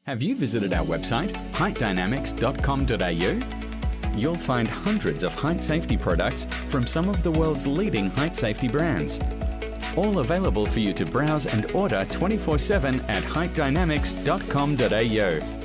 Have you visited our website, heightdynamics.com.au? You'll find hundreds of height safety products from some of the world's leading height safety brands. All available for you to browse and order 24/7 at heightdynamics.com.au.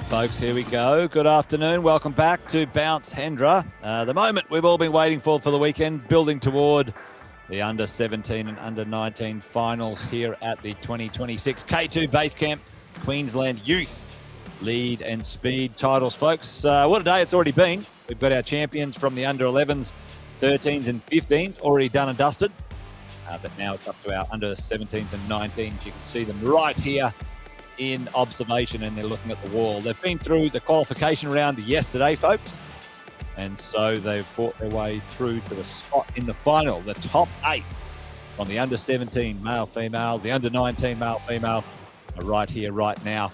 Folks, here we go. Good afternoon. Welcome back to Bounce Hendra. The moment we've all been waiting for the weekend, building toward the under-17 and under-19 finals here at the 2026 K2 Base Camp Queensland Youth Lead and Speed titles, folks. What a day it's already been. We've got our champions from the under-11s, 13s and 15s already done and dusted. But now it's up to our under-17s and 19s. You can see them right here in observation, and they're looking at the wall. They've been through the qualification round yesterday, folks, and so they've fought their way through to the spot in the final. The top 8 on the under-17 male-female, the under-19 male-female are right here, right now,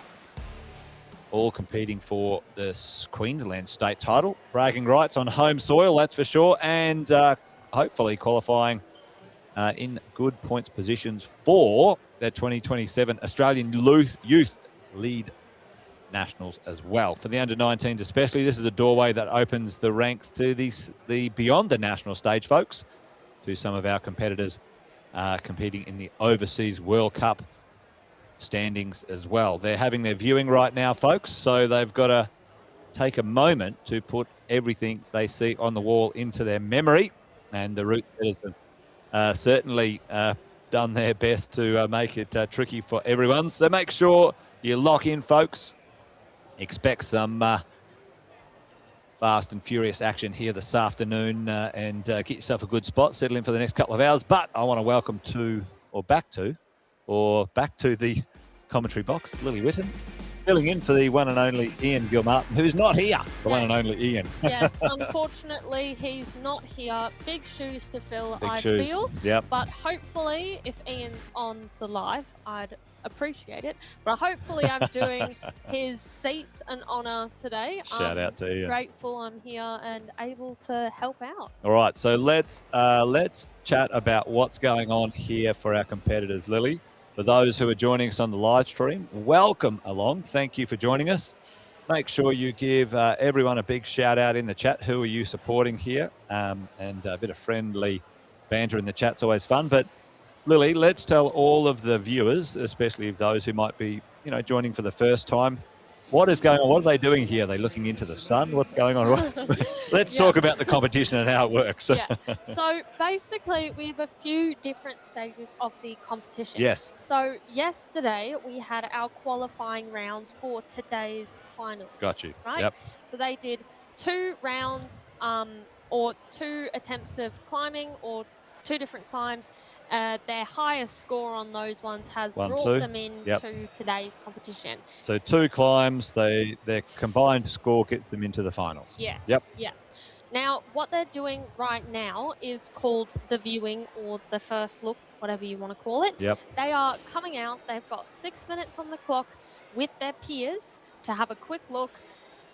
all competing for this Queensland state title. Bragging rights on home soil, that's for sure, and hopefully qualifying in good points positions for their 2027 Australian Youth Lead Nationals as well. For the under-19s especially, this is a doorway that opens the ranks to the beyond the national stage, folks, to some of our competitors competing in the Overseas World Cup standings as well. They're having their viewing right now, folks, so they've got to take a moment to put everything they see on the wall into their memory, and the route is certainly done their best to make it tricky for everyone. So make sure you lock in, folks. Expect some fast and furious action here this afternoon, and get yourself a good spot, settle in for the next couple of hours. But I want to welcome back to the commentary box, Lily Whitten, filling in for the one and only Ian Gilmartin, who's not here. The one and only Ian. Yes, unfortunately, he's not here. Big shoes to fill, I shoes. feel. Yep. But hopefully, if Ian's on the live, I'd appreciate it. But hopefully, I'm doing his seat an honour today. Shout out to Ian. Grateful I'm here and able to help out. All right, so let's chat about what's going on here for our competitors, Lily. For those who are joining us on the live stream, welcome along. Thank you for joining us. Make sure you give everyone a big shout out in the chat. Who are you supporting here? And a bit of friendly banter in the chat's always fun. But Lily, let's tell all of the viewers, especially those who might be, joining for the first time, what is going on? What are they doing here? Are they looking into the sun? What's going on? Let's talk about the competition and how it works. So basically, we have a few different stages of the competition. Yes. So yesterday, we had our qualifying rounds for today's finals. Got you. Right? Yep. So they did 2 rounds or 2 attempts of climbing or 2 different climbs. Their highest score on those ones has brought them in to today's competition. So 2 climbs, their combined score gets them into the finals. Yes. Yep. Yeah. Now, what they're doing right now is called the viewing or the first look, whatever you want to call it. Yep. They are coming out. They've got 6 minutes on the clock with their peers to have a quick look,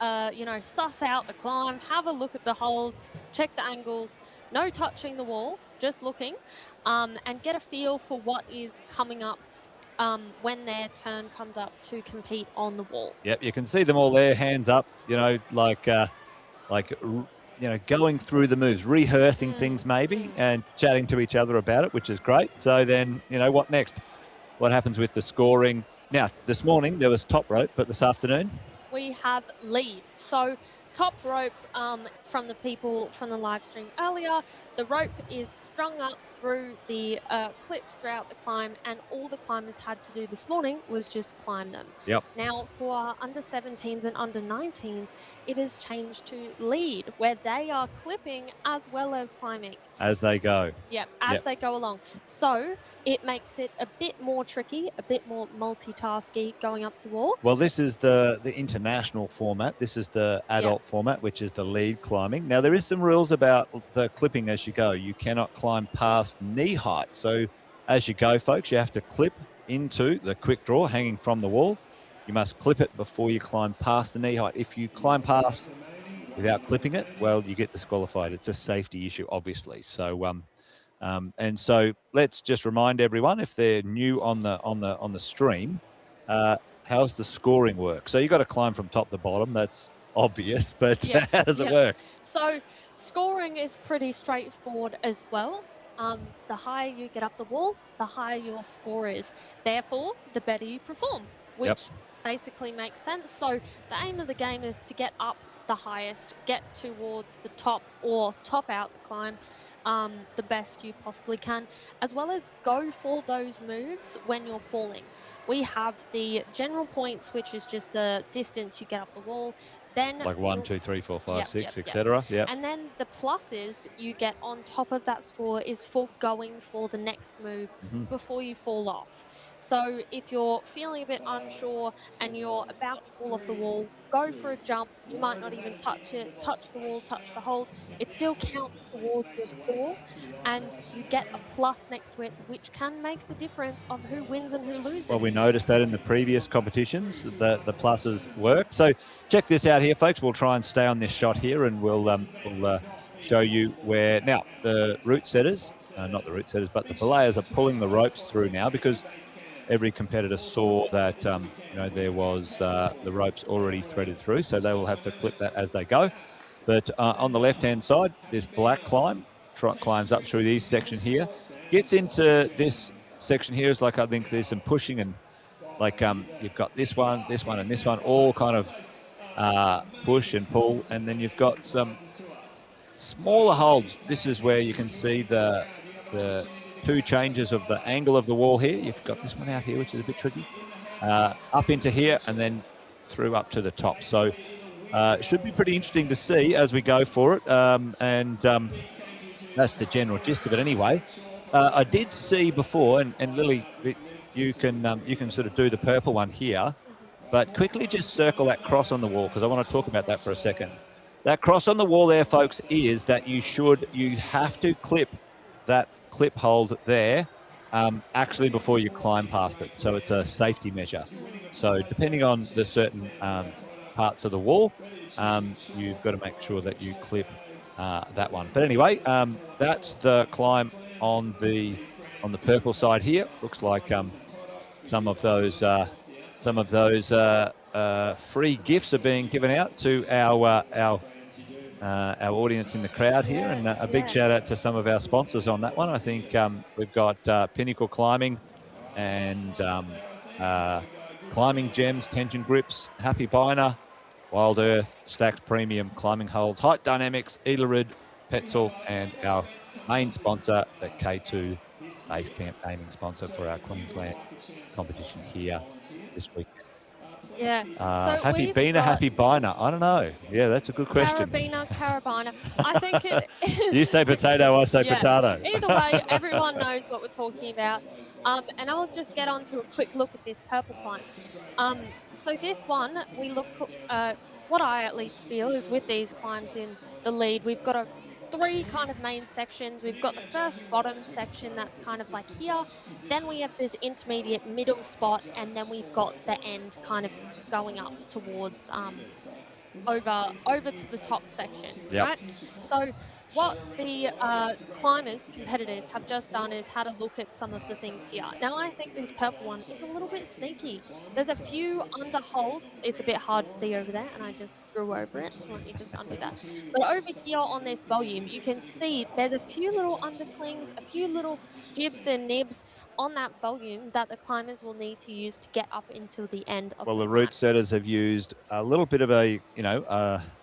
suss out the climb, have a look at the holds, check the angles, no touching the wall, just looking, and get a feel for what is coming up when their turn comes up to compete on the wall. Yep, you can see them all there, hands up, going through the moves, rehearsing things maybe, and chatting to each other about it, which is great. So then, what next? What happens with the scoring? Now, this morning there was top rope, but this afternoon? We have lead. So top rope, from the people from the live stream earlier, the rope is strung up through the clips throughout the climb, and all the climbers had to do this morning was just climb them. Yep. Now, for under 17s and under 19s, it has changed to lead, where they are clipping as well as climbing. As they go. Yeah, as Yep. they go along. So it makes it a bit more tricky, a bit more multitasky going up the wall. Well, this is the international format. This is the adult format, which is the lead climbing. Now, there is some rules about the clipping as you go. You cannot climb past knee height. So as you go, folks, you have to clip into the quick draw hanging from the wall. You must clip it before you climb past the knee height. If you climb past without clipping it, well, you get disqualified. It's a safety issue, obviously. So, and so let's just remind everyone, if they're new on the stream, how's the scoring work? So you got to climb from top to bottom. That's obvious, but how does it work? So scoring is pretty straightforward as well. The higher you get up the wall, the higher your score is. Therefore, the better you perform, which basically makes sense. So the aim of the game is to get up the highest, get towards the top or top out the climb the best you possibly can, as well as go for those moves when you're falling. We have the general points, which is just the distance you get up the wall. Then like 1, 2, 3, 4, 5, 6, yep. etc. Yeah. And then the pluses you get on top of that score is for going for the next move before you fall off. So if you're feeling a bit unsure and you're about to fall off the wall, go for a jump. You might not even touch it, touch the wall, touch the hold. It still counts towards your score, and you get a plus next to it, which can make the difference of who wins and who loses. Well, we noticed that in the previous competitions, the pluses work. So check this out here, folks. We'll try and stay on this shot here, and we'll show you where now the route setters, not the route setters, but the belayers are pulling the ropes through now, because every competitor saw that there was the ropes already threaded through, so they will have to clip that as they go. But on the left-hand side, this black climb climbs up through this section here, gets into this section here. Is like, I think there's some pushing, and like you've got this one, and this one, all kind of push and pull, and then you've got some smaller holds. This is where you can see the two changes of the angle of the wall here. You've got this one out here, which is a bit tricky, up into here, and then through up to the top. So it should be pretty interesting to see as we go for it, and that's the general gist of it anyway. I did see before, and Lily, you can sort of do the purple one here, but quickly just circle that cross on the wall, because I want to talk about that for a second. That cross on the wall there, folks, is that you have to clip that clip hold there actually before you climb past it. So it's a safety measure. So depending on the certain parts of the wall, you've got to make sure that you clip that one. But anyway, that's the climb on the purple side here. Looks like some of those free gifts are being given out to our audience in the crowd here, and a big shout out to some of our sponsors on that one. I think we've got Pinnacle Climbing and Climbing Gems, Tension Grips, Happy Biner, Wild Earth, Stacked Premium Climbing Holds, Height Dynamics, Edelrid, Petzl, and our main sponsor, the K2 Base Camp naming sponsor for our Queensland competition here this week. Yeah. So happy Beaner, happy Biner. I don't know. Yeah, that's a good question. Carabiner. I think it. You say potato, I say potato. Either way, everyone knows what we're talking about. And I'll just get on to a quick look at this purple climb. So this one, we look. What I at least feel is with these climbs in the lead, we've got three kind of main sections. We've got the first bottom section that's kind of like here. Then we have this intermediate middle spot, and then we've got the end kind of going up towards over to the top section, right? So what the competitors have just done is had a look at some of the things here. Now, I think this purple one is a little bit sneaky. There's a few underholds. It's a bit hard to see over there, and I just drew over it, so let me just undo that. But over here on this volume, you can see there's a few little underclings, a few little jibs and nibs on that volume that the climbers will need to use to get up until the end of Well, the the climb. route setters have used a little bit of a,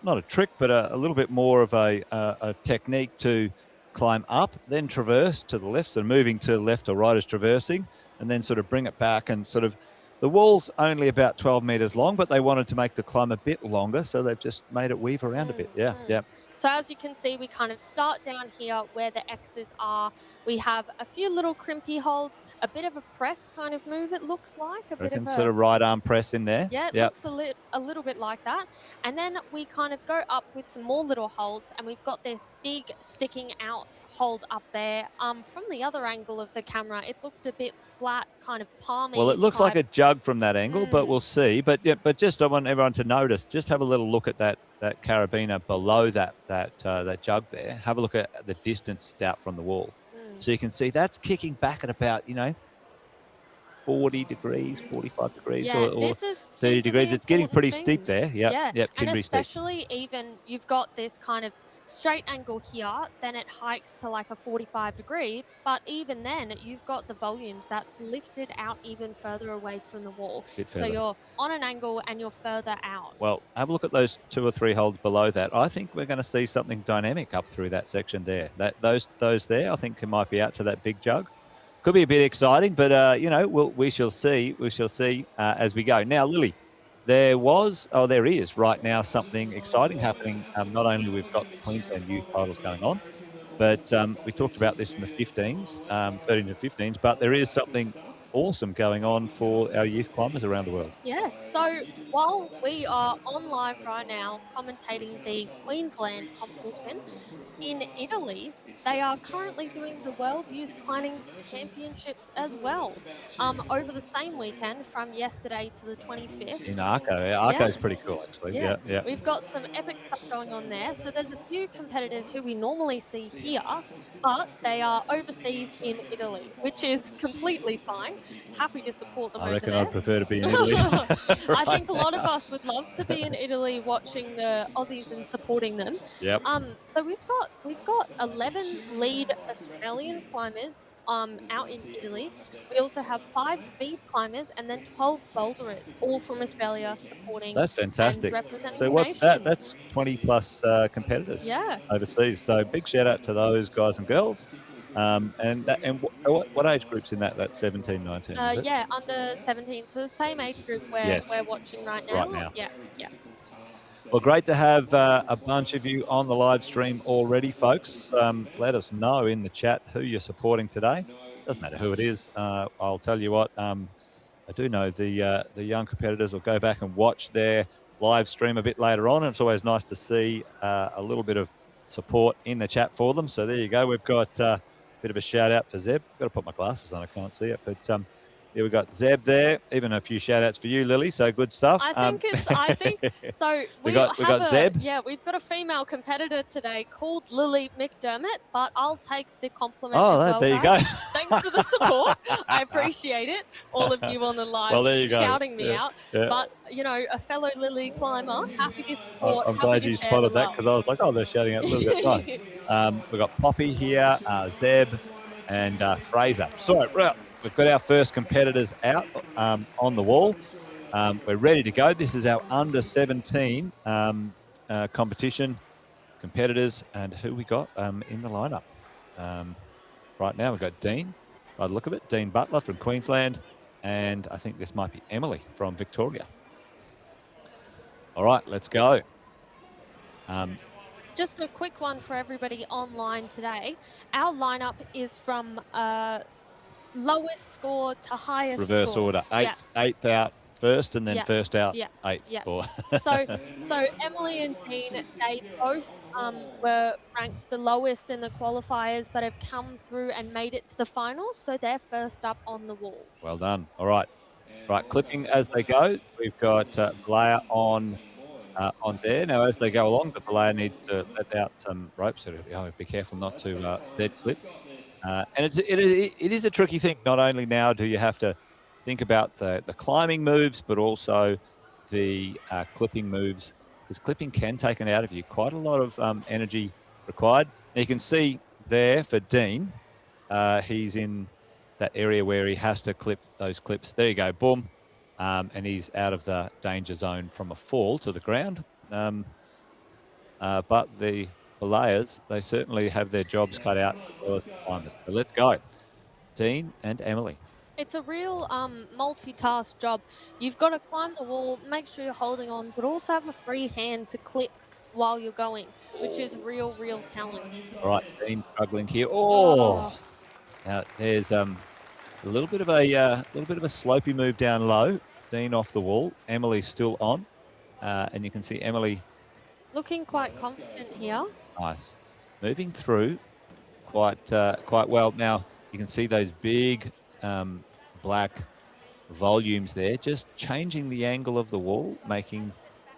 not a trick, but a little bit more of a technique to climb up, then traverse to the left. So moving to left or right as traversing, and then sort of bring it back and sort of. The wall's only about 12 meters long, but they wanted to make the climb a bit longer, so they've just made it weave around a bit. Yeah, yeah. So as you can see, we kind of start down here where the X's are. We have a few little crimpy holds, a bit of a press kind of move, it looks like, a I bit of reckon a, sort of right arm press in there. yeah, it Yep. looks a little bit like that. And then we kind of go up with some more little holds, and we've got this big sticking out hold up there. From the other angle of the camera, it looked a bit flat, kind of palmy. Well, it looks like type. a jug from that angle, but we'll see. But yeah, but just I want everyone to notice. Just have a little look at that carabiner below that jug there. Have a look at the distance out from the wall, so you can see that's kicking back at about 40 degrees, 45 degrees, Yeah, or this is 30 these are degrees. the It's getting important pretty steep there. things. Yep, Yeah, yep, and can be steep. especially even you've got this kind of straight angle here, then it hikes to like a 45-degree, but even then you've got the volumes that's lifted out even further away from the wall. Bit So further. you're on an angle and you're further out. Well, have a look at those 2 or 3 holds below that. I think we're going to see something dynamic up through that section there. Those there, I think, might be out to that big jug. Could be a bit exciting, but we shall see. We shall see as we go. Now, Lily, there is right now something exciting happening. Not only we've got the Queensland youth titles going on, but we talked about this in the 15s, 13 to 15s. But there is something awesome going on for our youth climbers around the world. Yes, so while we are on live right now commentating the Queensland competition, in Italy, they are currently doing the World Youth Climbing Championships as well, over the same weekend from yesterday to the 25th. In Arco, yeah, Arco's pretty cool, actually. Yeah, Yeah. we've got some epic stuff going on there. So there's a few competitors who we normally see here, but they are overseas in Italy, which is completely fine. Happy to support them I over reckon there. I'd prefer to be in Italy. I think a lot of us would love to be in Italy watching the Aussies and supporting them. Yep. So we've got 11 lead Australian climbers out in Italy. We also have 5 speed climbers and then 12 boulderers, all from Australia supporting That's fantastic. and representing So the what's that? nation. That's 20 plus competitors Yeah. overseas. So big shout out to those guys and girls. What age groups in that? That's 17, 19, is it? Yeah, under 17, so the same age group Yes. we're watching right now. Right now. Yeah. Well, great to have a bunch of you on the live stream already, folks. Let us know in the chat who you're supporting today. Doesn't matter who it is. I'll tell you what. I do know the young competitors will go back and watch their live stream a bit later on. And it's always nice to see a little bit of support in the chat for them. So there you go. We've got a bit of a shout out for Zeb. Got to put my glasses on. I can't see it, but yeah, we've got Zeb there. Even a few shout outs for you, Lily. So good stuff. I think so. We got Zeb. Yeah, we've got a female competitor today called Lily McDermott, but I'll take the compliment Oh, as well. there you guys. go. Thanks for the support. I appreciate it. All of you on the live Well, there you go. shouting me out. Yeah. But a fellow Lily climber, happy to support. I'm happy glad to you share spotted the that love. because I was like, oh, they're shouting out. Look, that's nice. We've got Poppy here, Zeb, and Fraser. So, right, we've got our first competitors out on the wall. We're ready to go. This is our under 17 competition competitors, and who we got in the lineup. Right now, we've got Dean, by the look of it, Dean Butler from Queensland, and I think this might be Emily from Victoria. All right, let's go. Just a quick one for everybody online today. Our lineup is from lowest score to highest Reverse score. order. Yeah. Eighth out first, and then Yeah. first out Yeah. eighth. Yeah. For So Emily and Dean, they both were ranked the lowest in the qualifiers, but have come through and made it to the finals. So they're first up on the wall. Well done. All right. Right, clipping as they go. We've got Blair on there. Now, as they go along, the Blair needs to let out some ropes. So be careful not to Z-clip. And it is a tricky thing. Not only now do you have to think about the climbing moves, but also the clipping moves, because clipping can take it out of you. Quite a lot of energy required. Now you can see there for Dean, he's in that area where he has to clip those clips. There you go, boom. And he's out of the danger zone from a fall to the ground. But the belayers, they certainly have their jobs cut out as well as the climbers. So let's go. Dean and Emily. It's a real multitask job. You've got to climb the wall, make sure you're holding on, but also have a free hand to clip while you're going, which is real talent. All right, Dean struggling here. Oh, Now there's a little bit of a slopey move down low. Dean off the wall. Emily still on, and you can see Emily looking quite confident here. nice, moving through quite well. Now you can see those big black volumes there, just changing the angle of the wall, making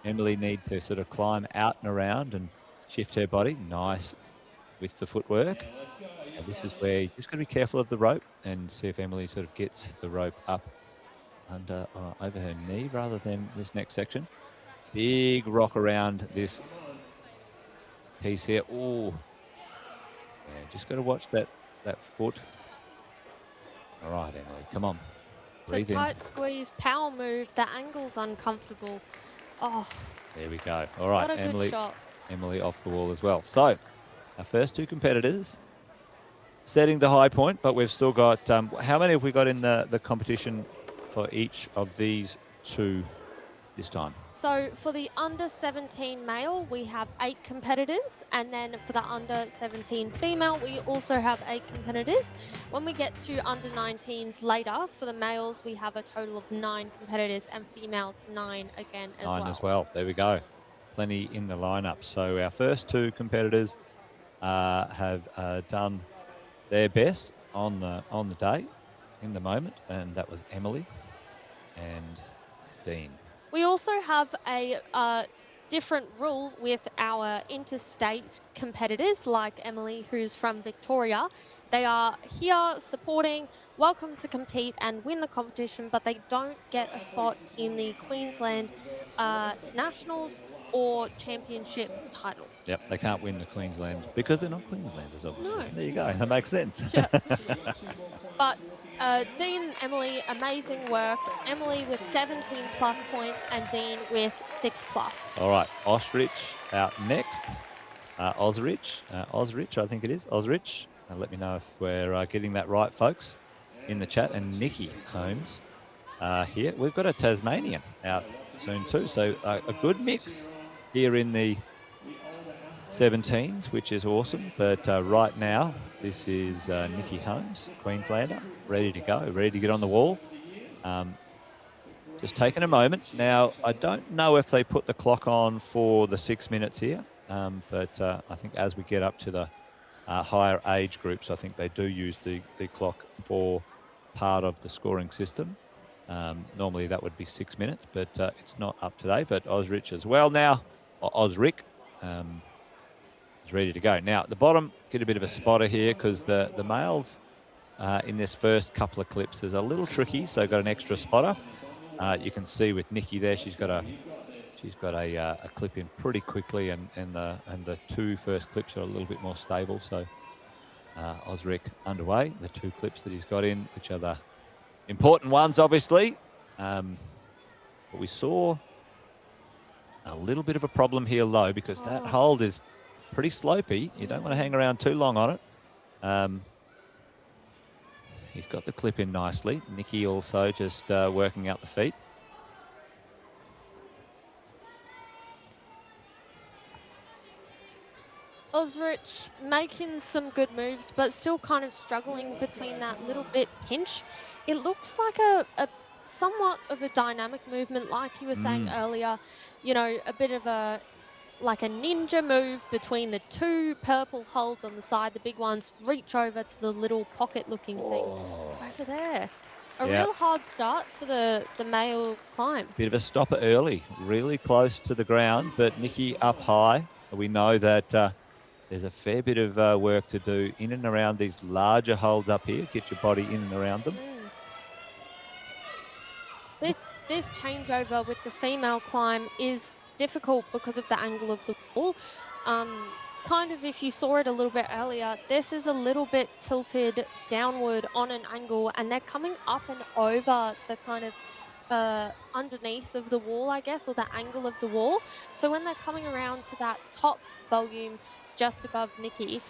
Emily need to sort of climb out and around and shift her body. Nice with the footwork. And this is where you just got to be careful of the rope and see if Emily sort of gets the rope up under over her knee rather than this next section. Big rock around this piece here. Oh, yeah, just got to watch that foot. All right, Emily, come on. So tight squeeze, power move. The angle's uncomfortable. Oh, there we go. All right, what a Emily. good shot. Emily off the wall as well. So our first two competitors setting the high point, but we've still got, how many have we got in the competition for each of these two this time? So for the under 17 male, we have 8 competitors, and then for the under 17 female, we also have 8 competitors. When we get to under 19s later, for the males, we have a total of 9 competitors, and females 9 again as well. 9 as well. There we go. Plenty in the lineup. So our first two competitors have done their best on the day, in the moment, and that was Emily and Dean. We also have a different rule with our interstate competitors, like Emily, who's from Victoria. They are here supporting, welcome to compete and win the competition, but they don't get a spot in the Queensland Nationals or Championship title. Yep, they can't win the Queensland because they're not Queenslanders, obviously. No. There you go. That makes sense. Yeah. But Dean and Emily, amazing work. Emily with 17 plus points and Dean with 6 plus. All right, Osrich out next. Osrich, I think it is. Osrich. Let me know if we're getting that right, folks, in the chat. And Nikki Holmes here. We've got a Tasmanian out soon too. So a good mix here in the 17s, which is awesome. But right now, this is Nikki Holmes, Queenslander, ready to go, ready to get on the wall. Just taking a moment. Now, I don't know if they put the clock on for the 6 minutes here, but I think as we get up to the higher age groups, I think they do use the clock for part of the scoring system. Normally that would be 6 minutes, but it's not up today. But Osrich as well now, or Osric, is ready to go. Now, at the bottom, get a bit of a spotter here because the males in this first couple of clips is a little tricky, so got an extra spotter. You can see with Nikki there, she's got a clip in pretty quickly, and the two first clips are a little bit more stable. So Osric underway, the 2 clips that he's got in, which are the important ones, obviously. But we saw a little bit of a problem here low because that hold is pretty slopey. You don't want to hang around too long on it. He's got the clip in nicely. Nikki also just working out the feet. Osrich making some good moves, but still kind of struggling between that little bit pinch. It looks like a somewhat of a dynamic movement, like you were saying earlier. You know, a bit of like a ninja move between the 2 purple holds on the side. The big ones reach over to the little pocket-looking thing over there. A real hard start for the male climb. Bit of a stopper early, really close to the ground, but Nikki up high. We know that there's a fair bit of work to do in and around these larger holds up here. Get your body in and around them. This changeover with the female climb is difficult because of the angle of the wall. kind of, if you saw it a little bit earlier, this is a little bit tilted downward on an angle, and they're coming up and over the kind of underneath of the wall, I guess, or the angle of the wall. So when they're coming around to that top volume just above Nikki,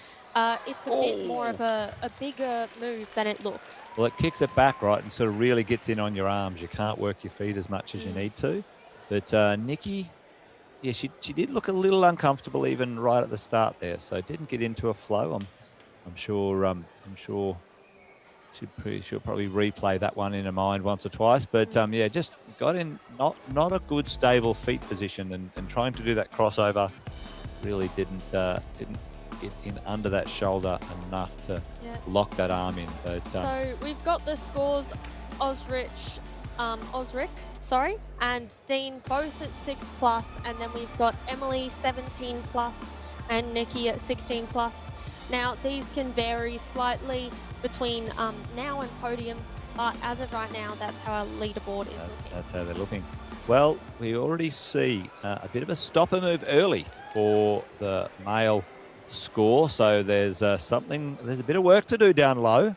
it's a bit more Oh, of a bigger move than it looks. well, it kicks it back, right, and sort of really gets in on your arms. You can't work your feet as much as you Mm. need to. But Nikki, yeah, she did look a little uncomfortable even right at the start there. So didn't get into a flow. I'm sure she'll probably replay that one in her mind once or twice. But yeah, just got in not a good stable feet position, and trying to do that crossover really didn't get in under that shoulder enough to Yeah. lock that arm in. But So we've got the scores: Osric, sorry, and Dean both at 6+, and then we've got Emily 17+, and Nikki at 16+. Now these can vary slightly between now and podium, but as of right now, that's how our leaderboard is looking. that's how they're looking. Well, we already see a bit of a stopper move early for the male score. So there's there's a bit of work to do down low.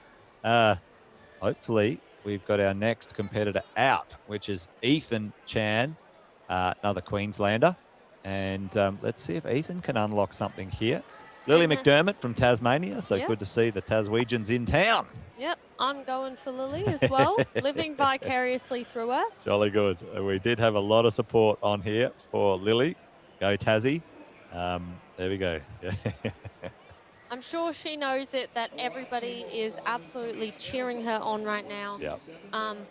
Hopefully we've got our next competitor out, which is Ethan Chan, another Queenslander. And let's see if Ethan can unlock something here. Lily McDermott from Tasmania. So Yep. good to see the Taswegians in town. Yep, I'm going for Lily as well, living vicariously through her. Jolly good. We did have a lot of support on here for Lily. Go Tassie. There we go. I'm sure she knows it, that everybody is absolutely cheering her on right now. Yeah.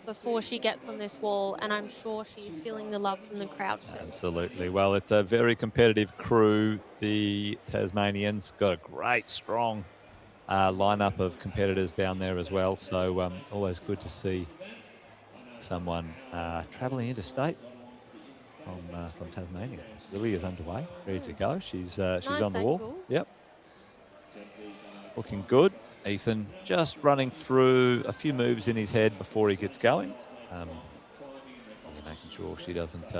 Before she gets on this wall, and I'm sure she's feeling the love from the crowd too. Absolutely. Well, it's a very competitive crew. The Tasmanians got a great, strong lineup of competitors down there as well. So always good to see someone travelling interstate from Tasmania. Lily is underway, ready to go. She's Nice on the wall. angle. Yep. Looking good. Ethan just running through a few moves in his head before he gets going. Making sure she doesn't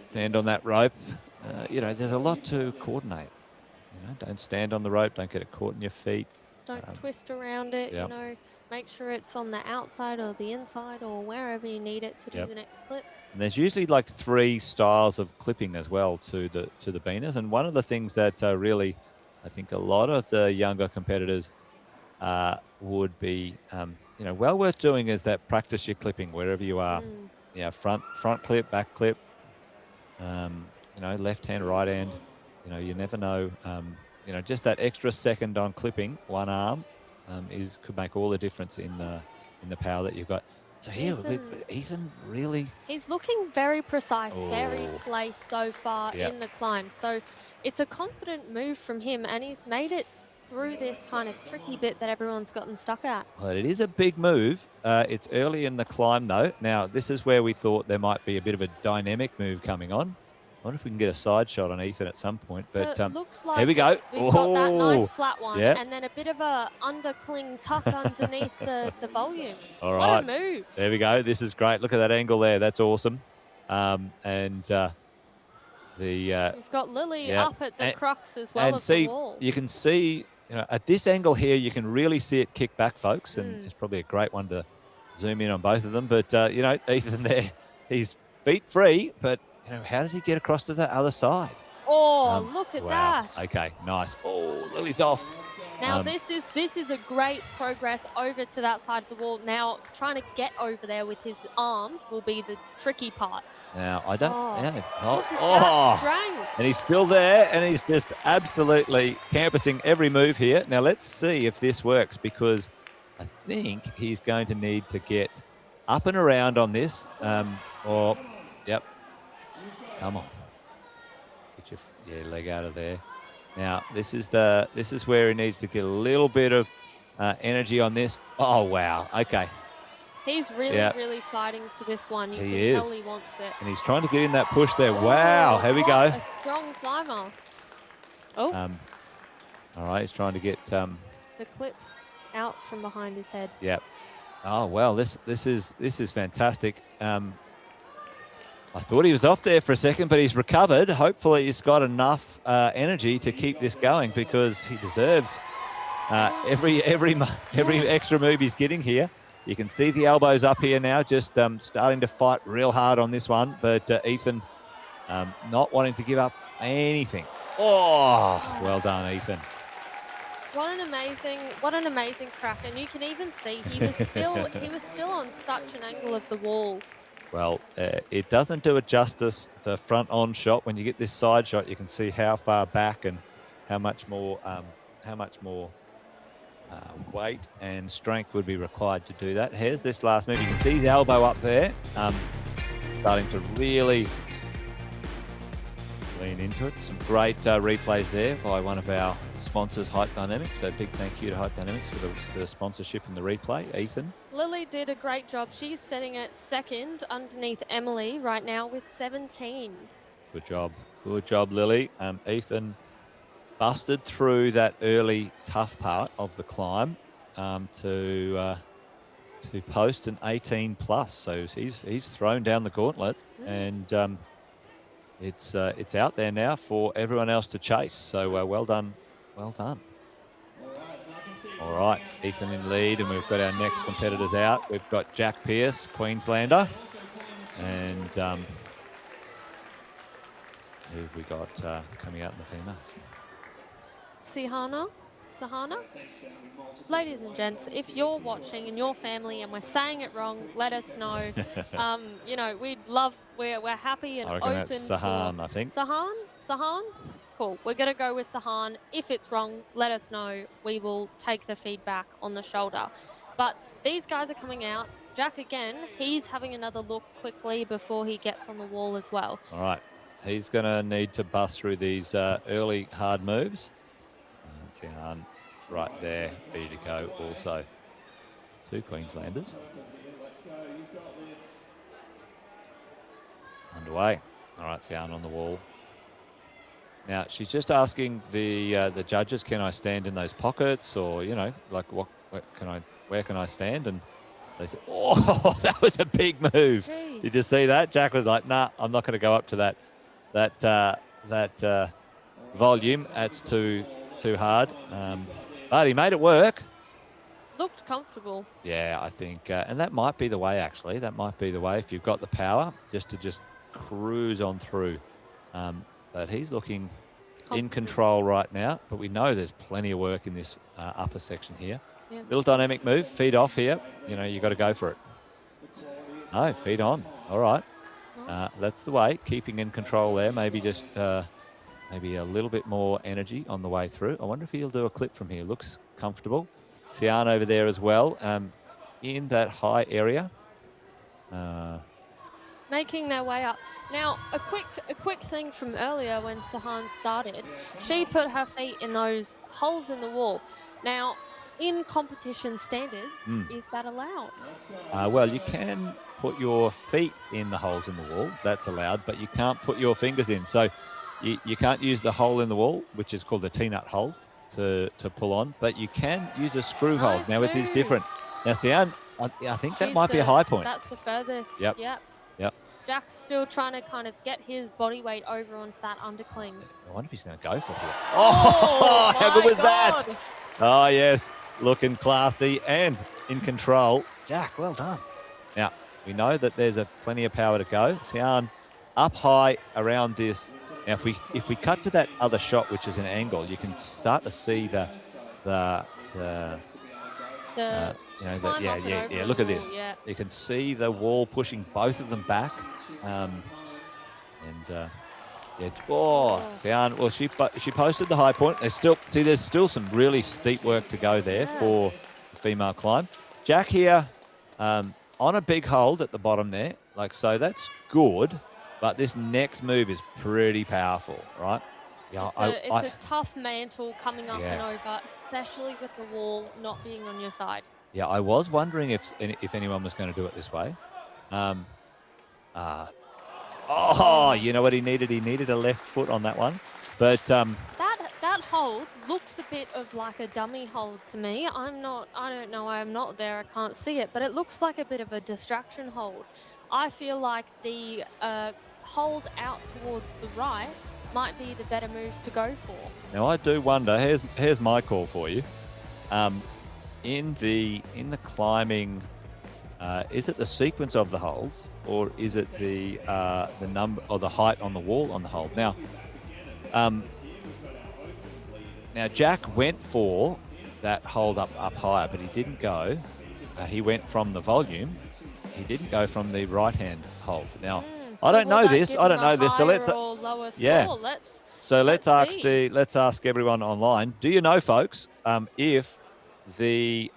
stand on that rope. There's a lot to coordinate. Don't stand on the rope. Don't get it caught in your feet. Don't twist around it, yep. Make sure it's on the outside or the inside or wherever you need it to do the next clip. And there's usually like 3 styles of clipping as well to the beaners. And one of the things that really, I think a lot of the younger competitors would be, well worth doing is that practice your clipping wherever you are. Yeah, front clip, back clip, left hand, right hand. You never know. Just that extra second on clipping one arm could make all the difference in the power that you've got. So here, Ethan really... He's looking very precise, very Oh. placed so far Yep. in the climb. So it's a confident move from him, and he's made it through this kind of tricky bit that everyone's gotten stuck at. Well, it is a big move. It's early in the climb, though. Now, this is where we thought there might be a bit of a dynamic move coming on. I wonder if we can get a side shot on Ethan at some point. But So it looks like here we go. we've got that Oh, nice flat one, yep. and then a bit of a undercling tuck underneath the volume. All What right. a move. There we go. This is great. Look at that angle there. That's awesome. We've got Lily yeah. up at the And- crux as well and of see, the wall. you can see, at this angle here, you can really see it kick back, folks. And it's probably a great one to zoom in on both of them. But, Ethan there, he's feet free, but, how does he get across to the other side? Oh, look at Wow. that. Okay, nice. Oh, Lily's off. Now this is a great progress over to that side of the wall. Now trying to get over there with his arms will be the tricky part. Now, I don't... Oh, yeah. Look at that strength. And he's still there, and he's just absolutely campusing every move here. Now, let's see if this works, because I think he's going to need to get up and around on this. Yep. Come on. Get your leg out of there. Now, this is where he needs to get a little bit of energy on this. Oh, wow. Okay. He's really fighting for this one. You He can is. tell he wants it. And he's trying to get in that push there. Wow. Here we What go. a strong climber. Oh, All right. He's trying to get... the clip out from behind his head. Yep. Oh well, this is fantastic. I thought he was off there for a second, but he's recovered. Hopefully he's got enough energy to keep this going, because he deserves every extra move he's getting here. You can see the elbows up here now, just starting to fight real hard on this one. But Ethan not wanting to give up anything. Oh, well done, Ethan. What an amazing crack. And you can even see he was still on such an angle of the wall. Well, it doesn't do it justice, the front on shot. When you get this side shot, you can see how far back and how much more weight and strength would be required to do that. Here's this last move. You can see his elbow up there, starting to really lean into it. Some great replays there by one of our sponsors, Height Dynamics. So big thank you to Height Dynamics for the sponsorship in the replay. Ethan? Lily did a great job. She's sitting at second underneath Emily right now with 17. Good job, Lily. Ethan busted through that early tough part of the climb to post an 18 plus. So he's thrown down the gauntlet, and it's out there now for everyone else to chase. So well done. All right, Ethan in lead, and we've got our next competitors out. We've got Jack Pearce, Queenslander, and who have we got coming out in the females? Sahana. Ladies and gents, if you're watching and your family and we're saying it wrong, let us know. You know, we're happy and I reckon open that's Sahan, for I think. Sahan? Cool. We're going to go with Sahan. If it's wrong, let us know. We will take the feedback on the shoulder. But these guys are coming out. Jack, again, he's having another look quickly before he gets on the wall as well. All right. He's going to need to bust through these early hard moves. Sahan right there, ready to go also. Two Queenslanders. Underway. All right, Sahan on the wall. Now, she's just asking the judges, can I stand in those pockets, or, you know, like where can I stand? And they said, oh, that was a big move. Jeez. Did you see that? Jack was like, nah, I'm not going to go up to that volume. That's too hard. But he made it work. Looked comfortable. Yeah, I think, and that might be the way, actually. That might be the way, if you've got the power, just to cruise on through. But he's looking in control right now. But we know there's plenty of work in this upper section here. Yeah. Little dynamic move, feet off here. You know, you got to go for it. No, feet on. All right. Nice. That's the way. Keeping in control there. Maybe just maybe a little bit more energy on the way through. I wonder if he'll do a clip from here. Looks comfortable. Sian over there as well, in that high area. Making their way up. Now, a quick thing from earlier when Sahan started, she put her feet in those holes in the wall. Now, in competition standards, is that allowed? Well, you can put your feet in the holes in the walls. That's allowed, but you can't put your fingers in. So you can't use the hole in the wall, which is called the T-nut hold, to pull on, but you can use a screw hold. Now, it is different. Now, Sian, I think that might be a high point. That's the furthest. Yep. Jack's still trying to kind of get his body weight over onto that undercling. I wonder if he's going to go for it here. Oh, how good was God. that? Oh, yes. Looking classy and in control. Jack, well done. Now, we know that there's plenty of power to go. Sian up high around this. Now, if we cut to that other shot, which is an angle, you can start to see look at this. Yeah. You can see the wall pushing both of them back. Sian, well, she posted the high point. There's still some really steep work to go there for the female climb. Jack here on a big hold at the bottom there, like so. That's good, but this next move is pretty powerful, right? Yeah, it's a tough mantle coming up and over, especially with the wall not being on your side. Yeah, I was wondering if anyone was going to do it this way. You know what he needed? He needed a left foot on that one. But that hold looks a bit of like a dummy hold to me. I don't know, I'm not there, I can't see it, but it looks like a bit of a distraction hold. I feel like the hold out towards the right might be the better move to go for. Now I do wonder. Here's my call for you. In the climbing, is it the sequence of the holds, or is it the number or the height on the wall on the hold? Now, Jack went for that hold up higher, but he didn't go. He went from the volume. He didn't go from the right hand hold. Now, I don't know this. I don't know this. So let's let's ask everyone online. Do you know, folks, if the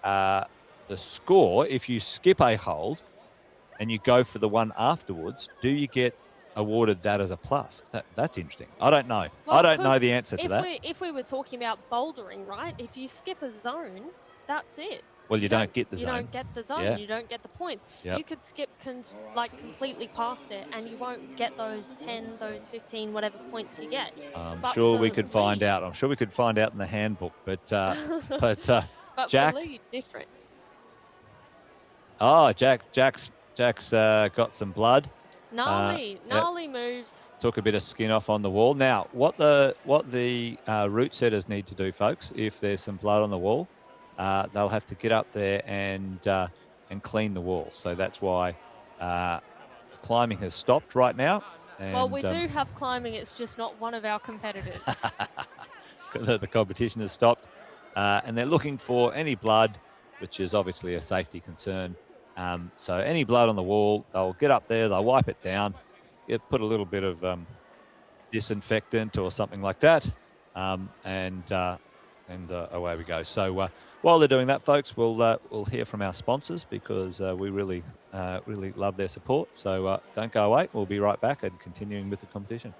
score, if you skip a hold and you go for the one afterwards, do you get awarded that as a plus? That's interesting. I don't know. Well, I don't know the answer to that. If we were talking about bouldering, right? If you skip a zone, that's it. Well, you don't get the zone. You don't get the zone. Yeah. You don't get the points. Yep. You could skip completely past it, and you won't get those 10, those 15, whatever points you get. I'm sure we could find out. I'm sure we could find out in the handbook. But but Jack, for lead, different. Oh, Jack's got some blood. Gnarly moves. Took a bit of skin off on the wall. Now, what the route setters need to do, folks, if there's some blood on the wall, they'll have to get up there and clean the wall. So that's why climbing has stopped right now. And, well, we do have climbing. It's just not one of our competitors. The competition has stopped, and they're looking for any blood, which is obviously a safety concern. So any blood on the wall, they'll get up there, they'll wipe it down, put a little bit of disinfectant or something like that, and away we go. So while they're doing that, folks, we'll hear from our sponsors, because we really love their support. So don't go away. We'll be right back and continuing with the competition.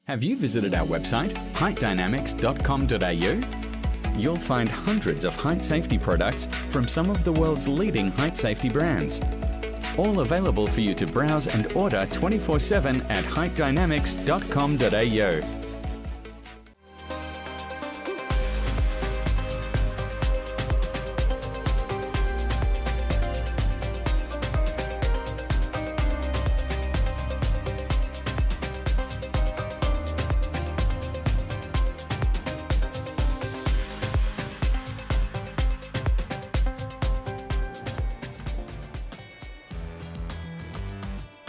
Have you visited our website, heightdynamics.com.au? You'll find hundreds of height safety products from some of the world's leading height safety brands. All available for you to browse and order 24/7 at heightdynamics.com.au.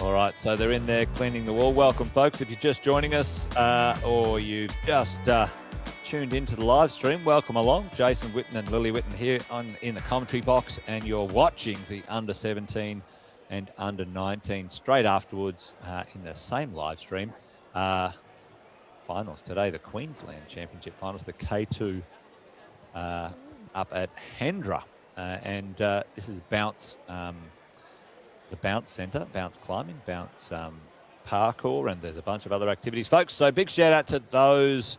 All right, so they're in there cleaning the wall. Welcome, folks. If you're just joining us or you've just tuned into the live stream, welcome along. Jason Witten and Lily Witten here in the commentary box, and you're watching the under-17 and under-19 straight afterwards in the same live stream. Finals today, the Queensland Championship Finals, the K2 up at Hendra. And this is Bounce... the Bounce Centre, Bounce Climbing, Bounce Parkour, and there's a bunch of other activities, folks. So big shout out to those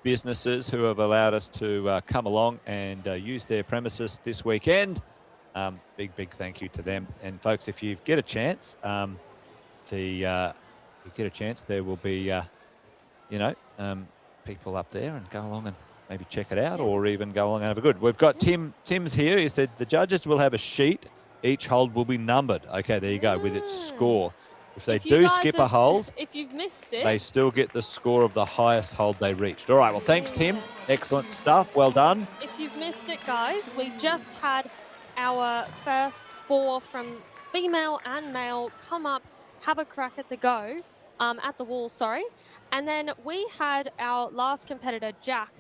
businesses who have allowed us to come along and use their premises this weekend. Big thank you to them. And folks, if you get a chance, there will be, people up there, and go along and maybe check it out, or even go along and have a good. We've got Tim's here. He said the judges will have a sheet. Each hold will be numbered. Okay, there you go, with its score. If they do skip a hold, if you've missed it, they still get the score of the highest hold they reached. All right, well, thanks, Tim. Excellent stuff. Well done. If you've missed it, guys, we just had our first 4 from female and male come up, have a crack at the wall, and then we had our last competitor, Jack,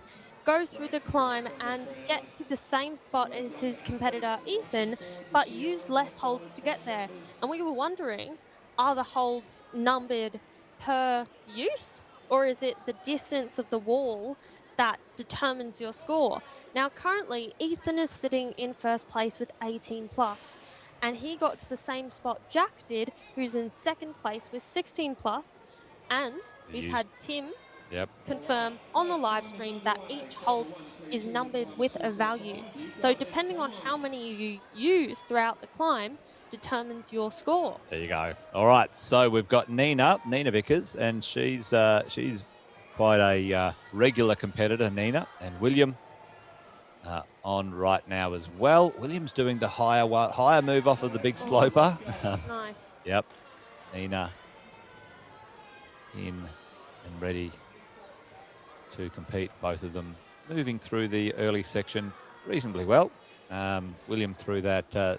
go through the climb and get to the same spot as his competitor Ethan, but use less holds to get there. And we were wondering, are the holds numbered per use, or is it the distance of the wall that determines your score? Now, currently, Ethan is sitting in first place with 18 plus, and he got to the same spot Jack did, who's in second place with 16 plus. And we've had Tim confirm on the live stream that each hold is numbered with a value. So depending on how many you use throughout the climb determines your score. There you go. All right, so we've got Nina Vickers, and she's quite a regular competitor, Nina, and William on right now as well. William's doing the higher move off of the big sloper. Nice. Yep. Nina in and ready to compete. Both of them moving through the early section reasonably well. William through that,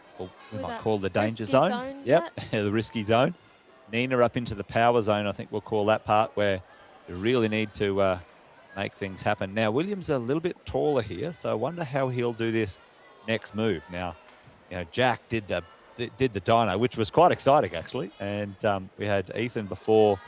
we might call the danger zone. Yep, the risky zone. Nina up into the power zone, I think we'll call that part where you really need to make things happen. Now, William's a little bit taller here, so I wonder how he'll do this next move. Now, Jack did the dyno, which was quite exciting, actually. And we had Ethan before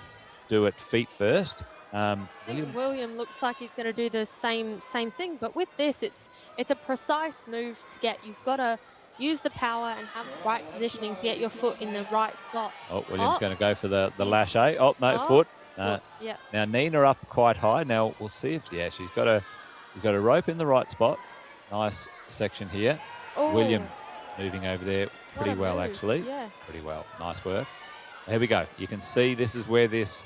do it feet first. William looks like he's going to do the same thing, but with this, it's a precise move to get. You've got to use the power and have the right positioning to get your foot in the right spot. Oh, William's going to go for the lash, eh? Oh, no, foot. Yeah. Now, Nina up quite high. Now, we'll see if, she's got a rope in the right spot. Nice section here. Oh. William moving over there pretty well, move. actually. Yeah. Pretty well. Nice work. Here we go. You can see this is where this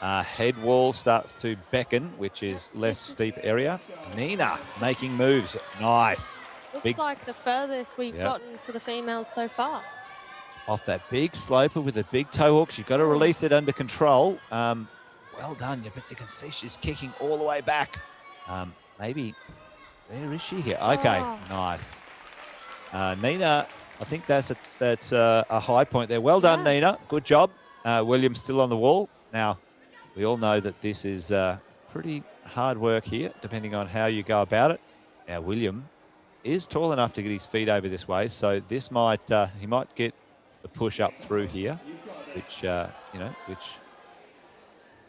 head wall starts to beckon, which is less steep area. Nina making moves. Nice. Looks like the furthest we've gotten for the females so far. Off that big sloper with a big toe hook. She's got to release it under control. Well done. But you can see she's kicking all the way back. Maybe, where is she here? Okay, nice. Nina, I think that's a high point there. Well done, Nina. Good job. William's still on the wall. Now, we all know that this is pretty hard work here, depending on how you go about it. Now, William is tall enough to get his feet over this way, so this might he might get the push up through here, which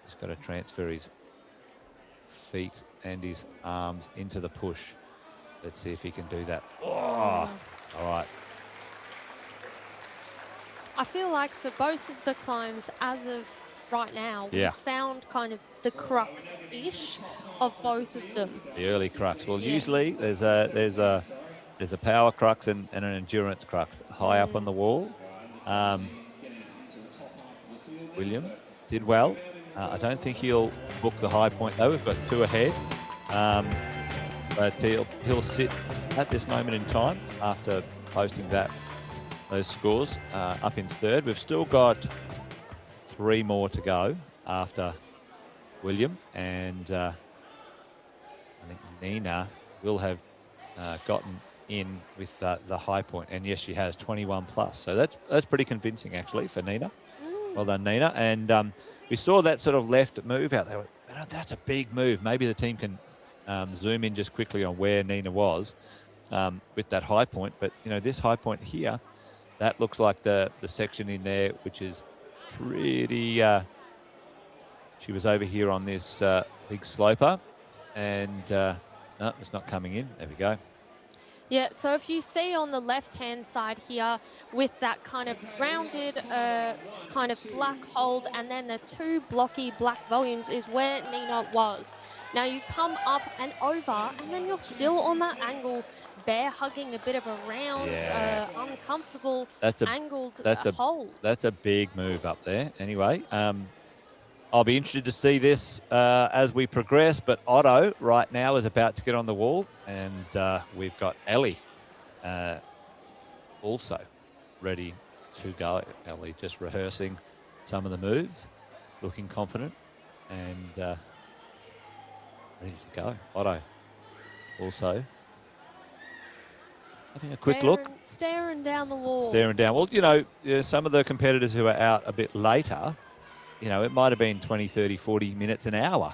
he's got to transfer his feet and his arms into the push. Let's see if he can do that. Oh, all right. I feel like for both of the climbs, as of right now, we've found kind of the crux-ish of both of them. The early crux. Well, usually there's a power crux and an endurance crux high up on the wall. William did well. I don't think he'll book the high point though. We've got two ahead, but he'll sit at this moment in time after posting those scores up in third. We've still got 3 more to go after William, and I think Nina will have gotten in with the high point, and yes, she has 21 plus. So that's pretty convincing actually for Nina. Well done, Nina. And we saw that sort of left move out there. That's a big move. Maybe the team can zoom in just quickly on where Nina was with that high point. But this high point here, that looks like the section in there, which is pretty. She was over here on this big sloper, and no, it's not coming in. There we go. Yeah, so if you see on the left-hand side here with that kind of rounded kind of black hold and then the 2 blocky black volumes is where Nina was. Now you come up and over and then you're still on that angle, bear hugging a bit of a round, uncomfortable, angled hold. That's a big move up there. Anyway, I'll be interested to see this as we progress, but Otto right now is about to get on the wall, and we've got Ellie also ready to go. Ellie just rehearsing some of the moves, looking confident, and ready to go. Otto also having a quick look. Staring down the wall. Staring down. Well, some of the competitors who are out a bit later, it might have been 20, 30, 40 minutes, an hour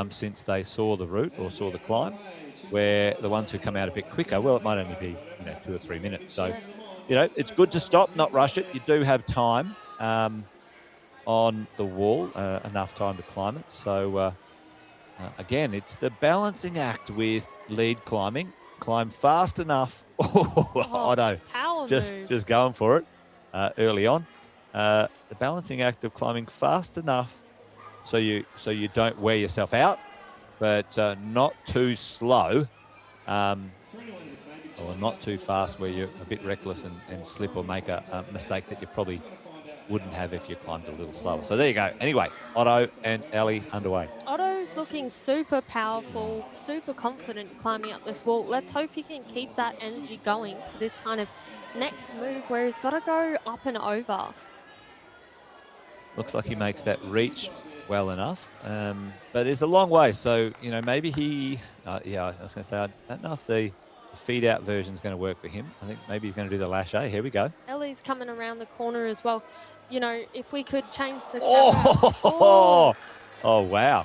since they saw the route or saw the climb, where the ones who come out a bit quicker, well, it might only be, 2 or 3 minutes. So, it's good to stop, not rush it. You do have time on the wall, enough time to climb it. So, again, it's the balancing act with lead climbing. Climb fast enough. Otto, just going for it early on. The balancing act of climbing fast enough so you don't wear yourself out, but not too slow, or not too fast where you're a bit reckless and slip or make a mistake that you probably wouldn't have if you climbed a little slower. So there you go. Anyway, Otto and Ellie underway. Otto's looking super powerful, super confident climbing up this wall. Let's hope he can keep that energy going for this kind of next move where he's got to go up and over. Looks like he makes that reach well enough, but it's a long way. So, you know, maybe he, yeah, I was going to say, I don't know if the feed out version is going to work for him. I think maybe he's going to do the lache. Here we go. Ellie's coming around the corner as well. You know, if we could change the camera. Oh, wow.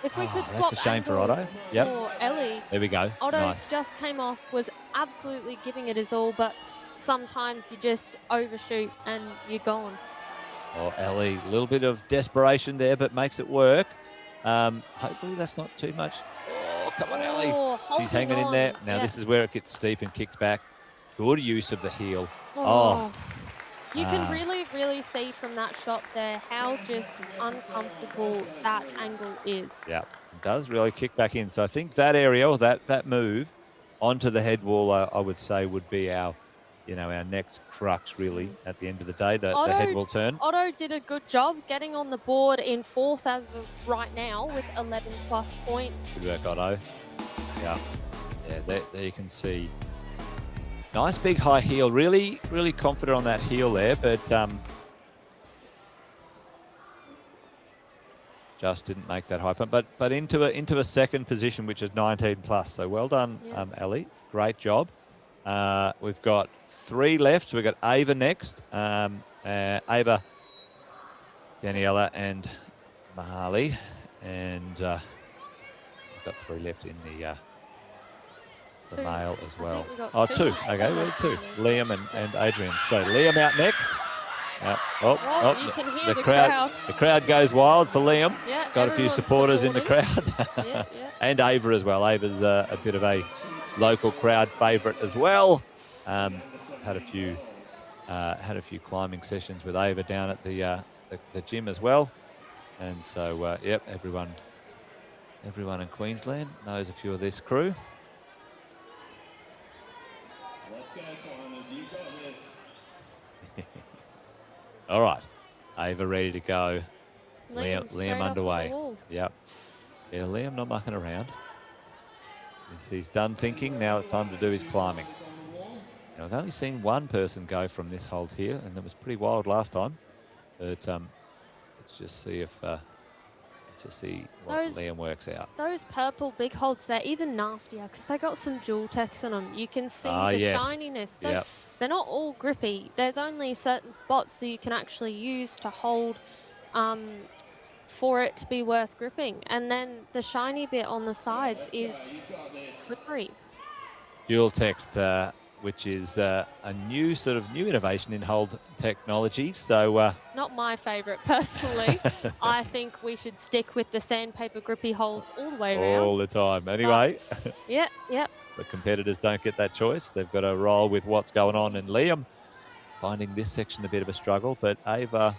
If we could swap that's a shame for Otto. Yep. For Ellie. There we go. Otto nice. just came off, was absolutely giving it his all, but sometimes you just overshoot and you're gone. Oh, Ellie, a little bit of desperation there, but makes it work. Hopefully that's not too much. Oh, come on, Ellie. She's hanging in there. Now this is where it gets steep and kicks back. Good use of the heel. Oh. You can really see from that shot there how just uncomfortable that angle is. Yeah, it does really kick back in. So I think that area, or that move onto the head wall, I would say would be our, you know, our next crux really at the end of the day, the head wall turn. Otto did a good job getting on the board in 4th as of right now with 11+ points. Good work, Otto. Yeah, there you can see. Nice big high heel, really confident on that heel there, but just didn't make that high point. But into a second position, which is 19+. So well done, Ellie. Great job. We've got 3 left. So we've got Ava next. Ava, Daniela, and Mahali, and we've got 3 left in the male as well. Oh, 2. Okay, well, 2. Liam and Adrian. So Liam out next. You can hear the crowd. The crowd goes wild for Liam. Yeah, got a few supporters in the crowd. Yeah. And Ava as well. Ava's a bit of a local crowd favourite as well. Had a few climbing sessions with Ava down at the gym as well. And so yep, everyone in Queensland knows a few of this crew. Let's go, climbers, you've got this. All right, Ava ready to go. Liam underway. Yep. Yeah, Liam not mucking around. He's done thinking. Now it's time to do his climbing. Now, I've only seen one person go from this hold here, and it was pretty wild last time. But let's just see if what Liam works out. Those purple big holds, they're even nastier because they got some jewel text on them. You can see the shininess. So they're not all grippy. There's only certain spots that you can actually use to hold for it to be worth gripping. And then the shiny bit on the sides is slippery. Jewel text, which is a new innovation in hold technology. So not my favorite personally. I think we should stick with the sandpaper grippy holds all the way around. All the time. Anyway. Yeah. The competitors don't get that choice. They've got to roll with what's going on. And Liam finding this section a bit of a struggle, but Ava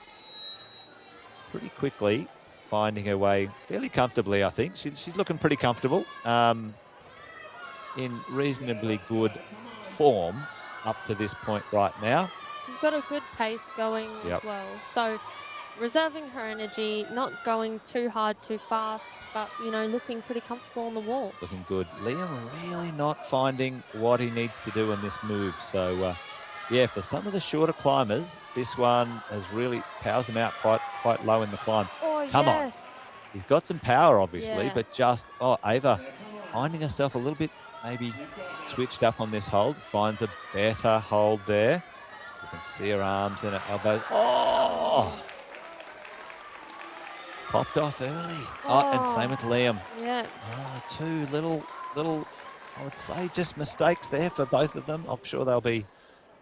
pretty quickly finding her way fairly comfortably, I think. She's looking pretty comfortable. In reasonably good form up to this point right now. She's got a good pace going as well. So reserving her energy, not going too hard, too fast, but, you know, looking pretty comfortable on the wall. Looking good. Liam really not finding what he needs to do on this move. So, yeah, for some of the shorter climbers, this one has really powers him out quite low in the climb. Oh, Come on. He's got some power, obviously, but just, Ava finding herself a little bit maybe switched up on this hold, finds a better hold there. You can see her arms and her elbows. Oh! Popped off early. And same with Liam. Yeah. Two little, I would say just mistakes there for both of them. I'm sure they'll be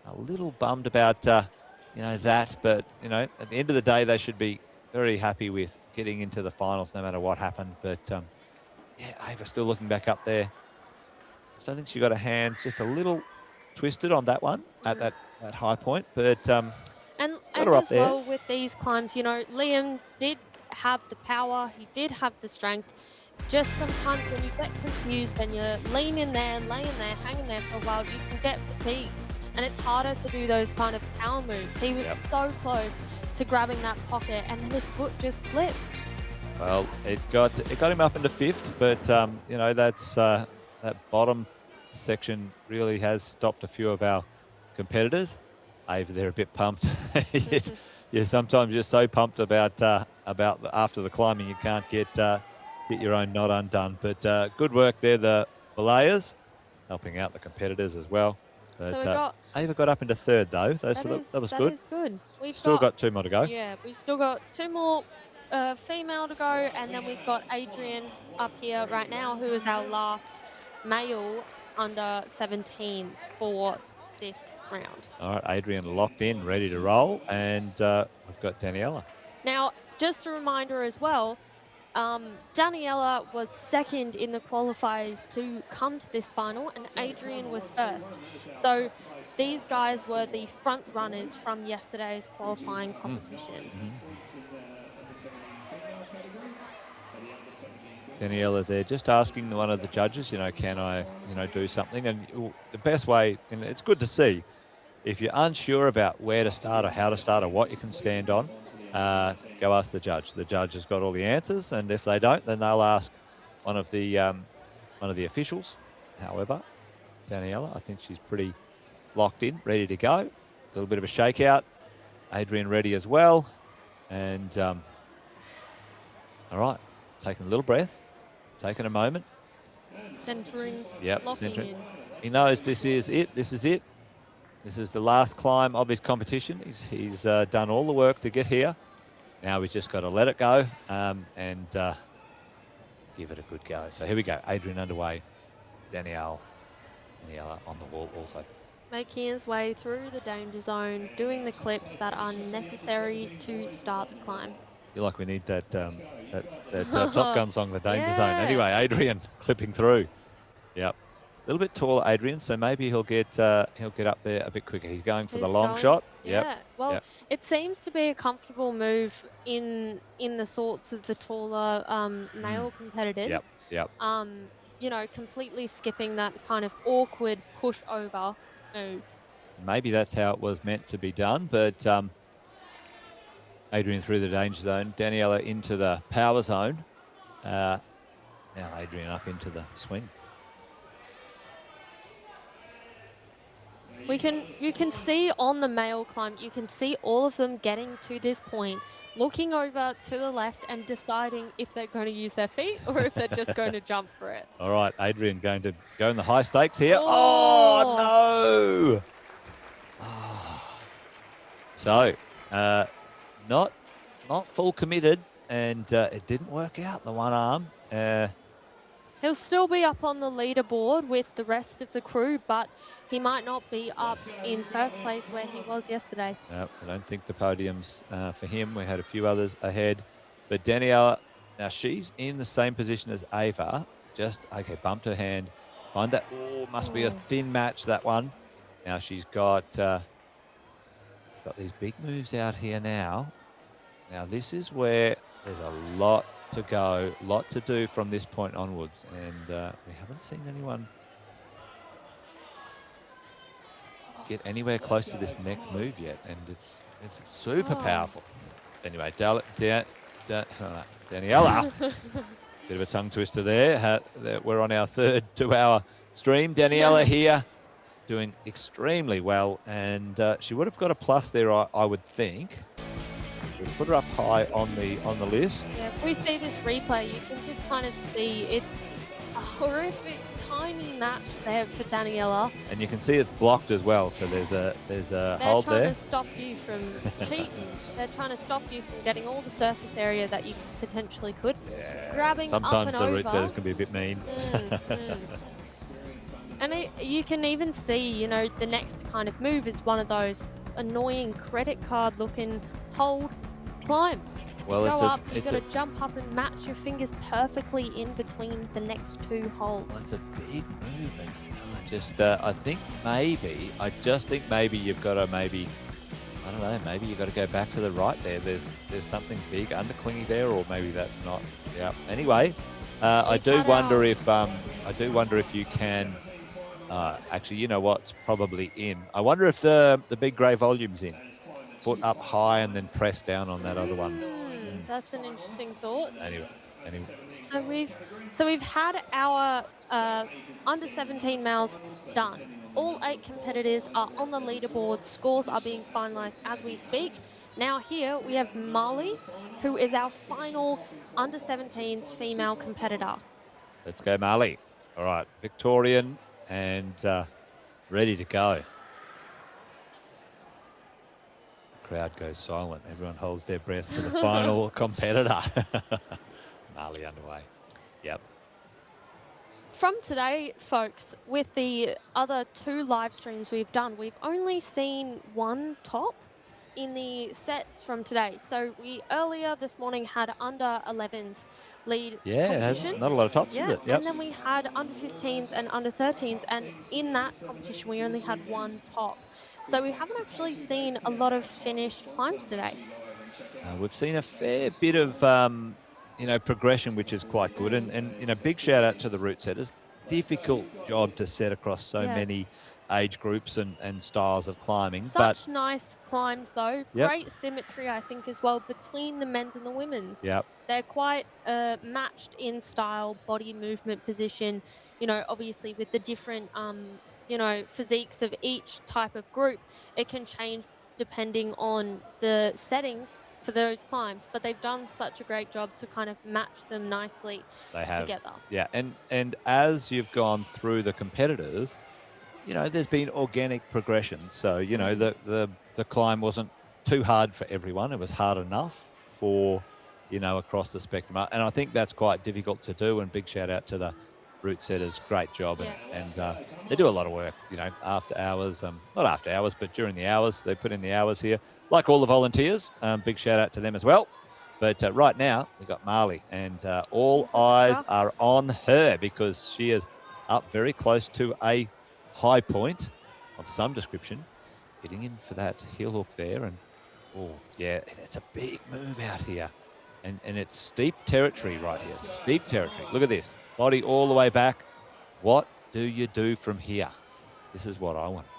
a little bummed about, that. But, at the end of the day, they should be very happy with getting into the finals no matter what happened. But, Ava still looking back up there. I don't think she got her hands just a little twisted on that one at that high point, but and as well with these climbs, Liam did have the power, he did have the strength. Just sometimes when you get confused and you're leaning there, laying there, hanging there for a while, you can get fatigued. And it's harder to do those kind of power moves. He was so close to grabbing that pocket, and then his foot just slipped. Well, it got him up into 5th, but you know, that's that bottom section really has stopped a few of our competitors. Ava, they're a bit pumped. Yeah, sometimes you're so pumped about after the climbing you can't get your own knot undone. But good work there, the belayers, helping out the competitors as well. But So Ava got up into 3rd though, so that was good. That is good. We've Still got 2 more to go. Yeah, we've still got 2 more female to go, and then we've got Adrian up here right now, who is our last male under 17s for this round. All right, Adrian locked in, ready to roll, and we've got Daniela. Now, just a reminder as well, Daniela was 2nd in the qualifiers to come to this final, and Adrian was 1st. So these guys were the front runners from yesterday's qualifying competition. Daniela there, just asking one of the judges, you know, can I, you know, do something? And the best way, and it's good to see, if you're unsure about where to start or how to start or what you can stand on, go ask the judge. The judge has got all the answers, and if they don't, then they'll ask one of the officials. However, Daniela, I think she's pretty locked in, ready to go. A little bit of a shakeout. Adrian ready as well, and all right, taking a little breath. Taking a moment. Centering, yep, centering. He knows this is it. This is it. This is the last climb of his competition. He's done all the work to get here. Now we've just got to let it go and give it a good go. So here we go. Adrian underway. Daniela on the wall also. Making his way through the danger zone, doing the clips that are necessary to start the climb. I feel like we need that Top Gun song, The Danger Zone. Anyway, Adrian clipping through. Yep. A little bit taller, Adrian, so maybe he'll get up there a bit quicker. He's going for the long shot. Yeah. Yep. Well, it seems to be a comfortable move in the sorts of the taller male competitors. Yep. You know, completely skipping that kind of awkward push over move. Maybe that's how it was meant to be done, but Adrian through the danger zone, Daniela into the power zone. Now Adrian up into the swing. You can see on the male climb, you can see all of them getting to this point, looking over to the left and deciding if they're going to use their feet or if they're just going to jump for it. All right, Adrian going to go in the high stakes here. Oh, no! Oh. So, not full committed, and it didn't work out, the one arm. He'll still be up on the leaderboard with the rest of the crew, but he might not be up in first place where he was yesterday. No, I don't think the podium's for him. We had a few others ahead. But Daniela, now she's in the same position as Ava. Just, okay, bumped her hand. Find that, must be a thin match, that one. Now she's got these big moves out here now. Now this is where there's a lot to go, lot to do from this point onwards, and we haven't seen anyone get anywhere close to this next move yet, and it's super powerful. Anyway, Daniela, bit of a tongue twister there. We're on our third 2-hour stream. Daniela here doing extremely well, and she would have got a plus there, I would think. We'll put her up high on the list. Yeah, if we see this replay, you can just kind of see it's a horrific tiny match there for Daniela. And you can see it's blocked as well, so there's a hold there. They're trying to stop you from cheating. They're trying to stop you from getting all the surface area that you potentially could. Yeah. Grabbing Sometimes up and the route over. setters can be a bit mean. And you can even see, you know, the next kind of move is one of those annoying credit card looking hold climbs. Well, you go up, you got to jump up and match your fingers perfectly in between the next 2 holds. Well, it's a big move, and I just think maybe you've got to I don't know, maybe you got to go back to the right there. There's something big underclingy there, or maybe that's not. Yeah. Anyway, I do wonder if you can. Actually, you know what's probably in. I wonder if the big grey volume's in. Foot up high and then press down on that other one. That's an interesting thought. Anyway. So we've had our under 17 males done. All 8 competitors are on the leaderboard. Scores are being finalised as we speak. Now here we have Marley, who is our final under 17s female competitor. Let's go, Marley. All right, Victorian and ready to go. Crowd goes silent. Everyone holds their breath for the final competitor. Marley underway. Yep. From today, folks, with the other 2 live streams we've done, we've only seen 1 top in the sets from today. So we earlier this morning had under 11s lead competition. Not a lot of tops, is it? Yep. And then we had under 15s and under 13s, and in that competition we only had 1 top. So we haven't actually seen a lot of finished climbs today. We've seen a fair bit of progression, which is quite good. And big shout out to the route setters. Difficult job to set across so many age groups and styles of climbing. Such nice climbs though. Great symmetry, I think, as well between the men's and the women's. Yep. They're quite matched in style, body movement, position, obviously with the different, physiques of each type of group. It can change depending on the setting for those climbs, but they've done such a great job to kind of match them nicely together. Yeah, and as you've gone through the competitors, there's been organic progression. So, the climb wasn't too hard for everyone. It was hard enough for, across the spectrum. And I think that's quite difficult to do. And big shout out to the route setters. Great job. And they do a lot of work, after hours, not after hours, but during the hours. They put in the hours here, like all the volunteers. Big shout out to them as well. But right now, we've got Marley, and all eyes are on her because she is up very close to a high point of some description, getting in for that heel hook there. And it's a big move out here, and it's steep territory right here. Steep territory. Look at this, body all the way back. What do you do from here? This is what I want to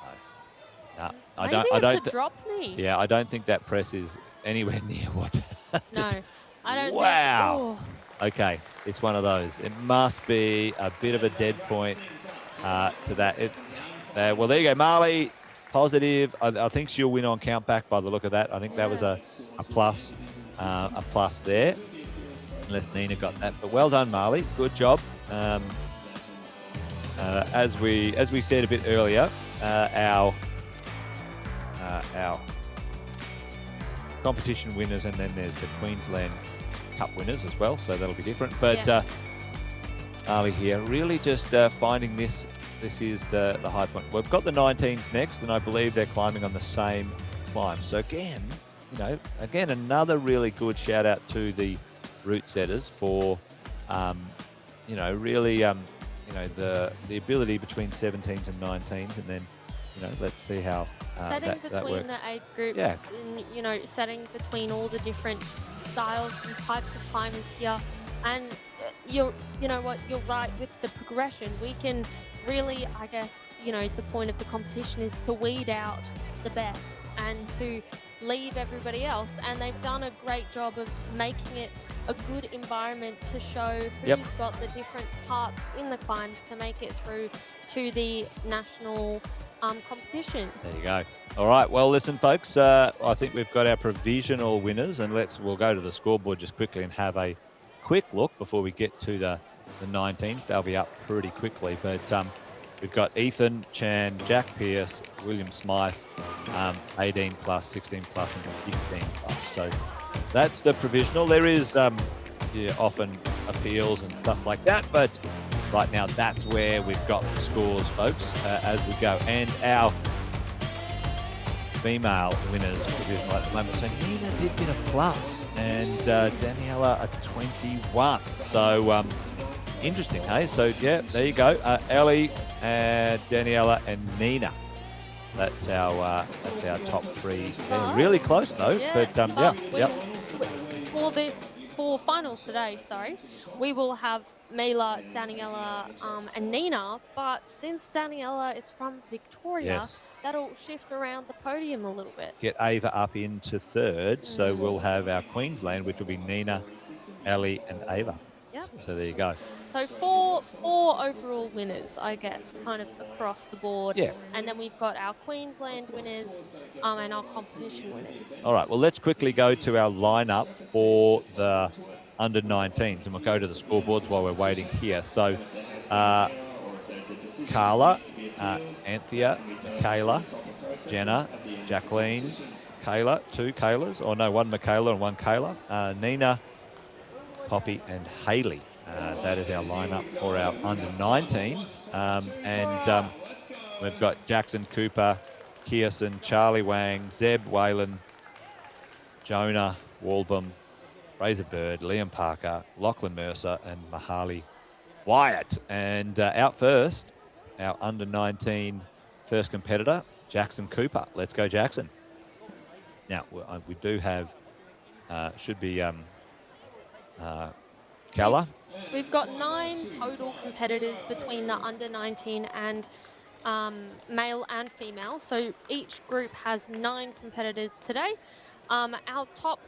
know. I don't a drop knee. Yeah, I don't think that press is anywhere near what. No, I don't. Wow. Okay, it's one of those. It must be a bit of a dead point to that. Well, there you go, Marley. Positive. I think she'll win on count back by the look of that. I think that was a plus there. Unless Nina got that, but well done, Marley. Good job. As we said a bit earlier, our competition winners, and then there's the Queensland Cup winners as well, so that'll be different. But Marley here really just finding this. This is the high point. We've got the 19s next, and I believe they're climbing on the same climb. So again, another really good shout out to the route setters for, really, the ability between 17s and 19s, and then, let's see how setting that between works. the age groups, and setting between all the different styles and types of climbers here. And you're right with the progression. We can really, I guess, the point of the competition is to weed out the best and to leave everybody else. And they've done a great job of making it a good environment to show who's got the different parts in the climbs to make it through to the national competition. There you go. All right. Well, listen, folks, I think we've got our provisional winners, and we'll go to the scoreboard just quickly and have a quick look before we get to the 19s. They'll be up pretty quickly, but we've got Ethan Chan, Jack Pearce, William Smythe, 18 plus, 16 plus, and 15 plus. So that's the provisional. There is often appeals and stuff like that, but right now that's where we've got the scores, folks, as we go. And our female winners provisional at the moment. So Nina did get a plus, and Daniela a 21. So interesting, hey? So yeah, there you go. Ellie, Daniela, and Nina That's our top three. They're really close though. Yeah, But for finals today, sorry, we will have Mila, Daniela, and Nina. But since Daniela is from Victoria, yes, that'll shift around the podium a little bit. get Ava up into third. So we'll have our Queensland, which will be Nina, Ellie, and Ava. Yep. So there you go. So four overall winners, I guess, kind of across the board. Yeah. And then we've got our Queensland winners, and our competition winners. All right. Well, let's quickly go to our lineup for the under 19s, and we'll go to the scoreboards while we're waiting here. So, Carla, Anthea, Michaela, Jenna, Jacqueline, Kayla, two Kaylas, or no, one Michaela and one Kayla, Nina, Poppy, and Hayley. That is our lineup for our under 19s. And we've got Jackson Cooper, Kierson, Charlie Wang, Zeb Whalen, Jonah Walbom, Fraser Bird, Liam Parker, Lachlan Mercer, and Mahali Wyatt. And out first, our under 19 first competitor, Jackson Cooper. Let's go, Jackson. Now, we do have, should be Kala. We've got 9 total competitors between the under 19 and male and female. So each group has 9 competitors today. Our top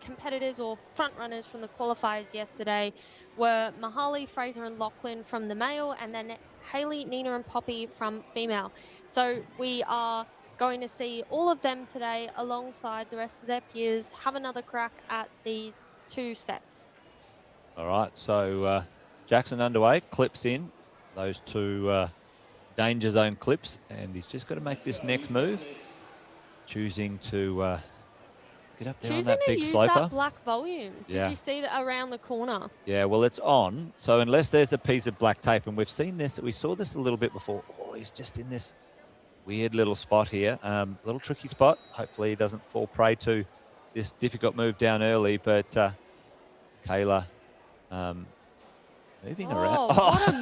competitors or front runners from the qualifiers yesterday were Mahali, Fraser, and Lachlan from the male, and then Hayley, Nina, and Poppy from female. So we are going to see all of them today alongside the rest of their peers have another crack at these 2 sets. All right, so Jackson underway, clips in those 2 danger zone clips, and he's just got to make this next move, choosing to get up there on that big sloper. That black volume. Did you see that around the corner? Yeah, well, it's on. So unless there's a piece of black tape, and we've seen this, we saw this a little bit before. Oh, he's just in this weird little spot here, little tricky spot. Hopefully he doesn't fall prey to this difficult move down early, but Kayla moving around. What a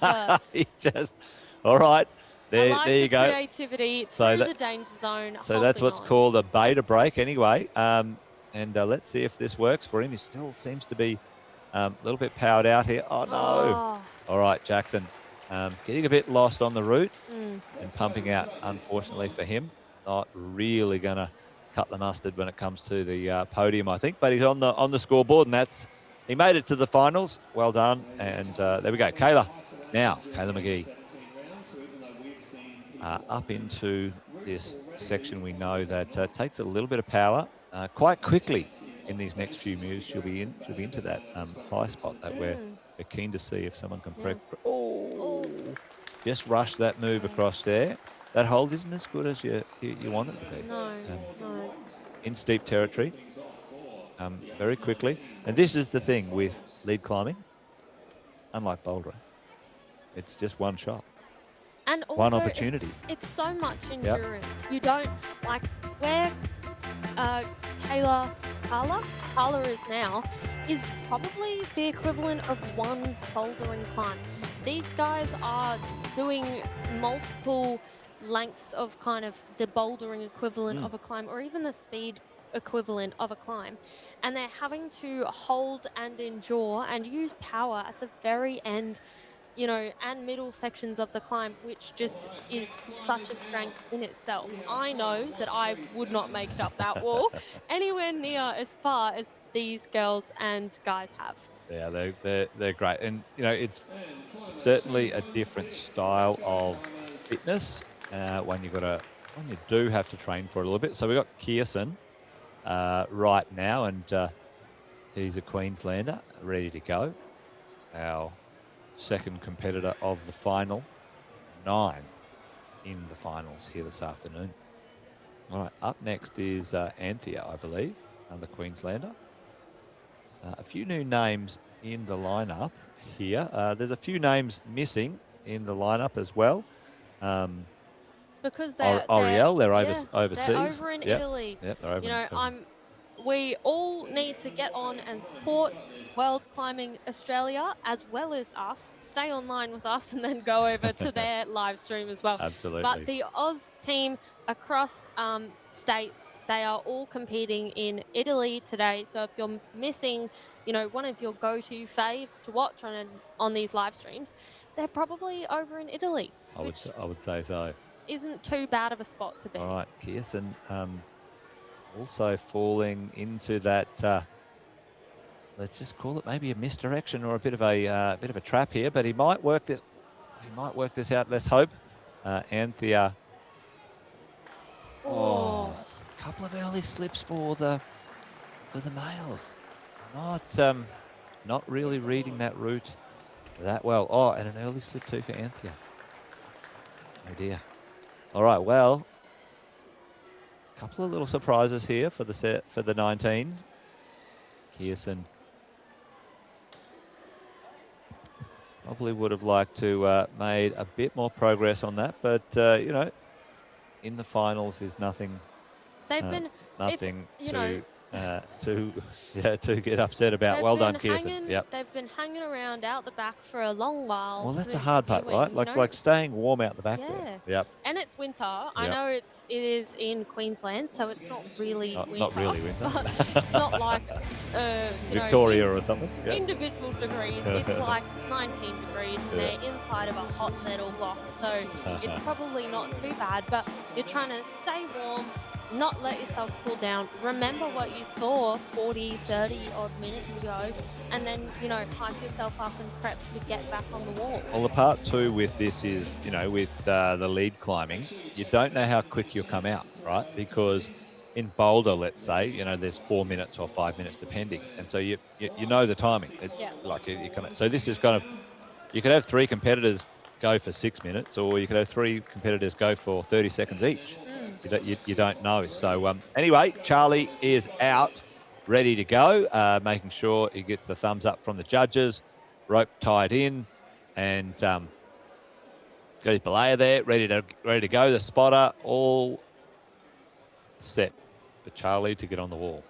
move! He just, all right. There, I like there you the go. Creativity through the danger zone. So that's what's called a beta break anyway. And let's see if this works for him. He still seems to be a little bit powered out here. Oh, no. Oh. All right, Jackson. Getting a bit lost on the route and pumping out, unfortunately for him. Not really going to cut the mustard when it comes to the podium, I think. But he's on the scoreboard, and he made it to the finals. Well done. And there we go. Kayla. Now, Kayla McGee. Up into this section, we know that takes a little bit of power quite quickly. In these next few moves, she'll be into that high spot that we're keen to see if someone can just rush that move across there. That hold isn't as good as you want it to be. No. In steep territory, very quickly. And this is the thing with lead climbing. Unlike bouldering, it's just one shot. And also, one opportunity. It's so much endurance. Yep. You don't, like, where Carla is now is probably the equivalent of one bouldering climb. These guys are doing multiple lengths of kind of the bouldering equivalent of a climb, or even the speed equivalent of a climb. And they're having to hold and endure and use power at the very end, you know, and middle sections of the climb, which just is such a strength in itself. I know that I would not make it up that wall anywhere near as far as these girls and guys have. Yeah, they're great. And, you know, it's certainly a different style of fitness when you do have to train for it a little bit. So we've got Kierson right now, and he's a Queenslander ready to go. Our second competitor of the final, 9 in the finals here this afternoon. All right, up next is Anthea, I believe, the Queenslander. A few new names in the lineup here. There's a few names missing in the lineup as well. Because they're Oriel, they're overseas. They're over in Italy. Yep, they're over. You know, I'm we all need to get on and support World Climbing Australia as well as us. Stay online with us and then go over to their live stream as well. Absolutely. But the Oz team across states, they are all competing in Italy today. So if you're missing, one of your go-to faves to watch on these live streams, they're probably over in Italy. I would say so. Isn't too bad of a spot to be. All right, Kirsten also falling into that. Let's just call it maybe a misdirection or a bit of a trap here, but he might work this. He might work this out. Let's hope. Anthea. Oh, a couple of early slips for the males. Not really reading that route that well. Oh, and an early slip too for Anthea. Oh dear. All right, well, a couple of little surprises here for the 19s. Kirsten probably would have liked to made a bit more progress on that, but in the finals is nothing. They've been nothing to get upset about. Well done, Kirsten. Yep. They've been hanging around out the back for a long while. Well, that's a hard part, right? Like staying warm out the back there. Yep. And it's winter. I know it is in Queensland, so it's not really winter. Not really winter. But it's not like Victoria or something. Yep. Individual degrees. It's like 19 degrees, and they're inside of a hot metal box, so it's probably not too bad. But you're trying to stay warm, not let yourself cool down. Remember what you saw 40, 30 odd minutes ago, and then, hype yourself up and prep to get back on the wall. Well, the part two with this is, with the lead climbing, you don't know how quick you'll come out, right? Because in Boulder, let's say, there's 4 minutes or 5 minutes depending. And so you know the timing. Like you come out. So this is kind of, you could have 3 competitors go for 6 minutes, or you could have 3 competitors go for 30 seconds each. You don't know. So anyway, Charlie is out, ready to go, making sure he gets the thumbs up from the judges, rope tied in, and got his belayer there, ready to go. The spotter all set for Charlie to get on the wall.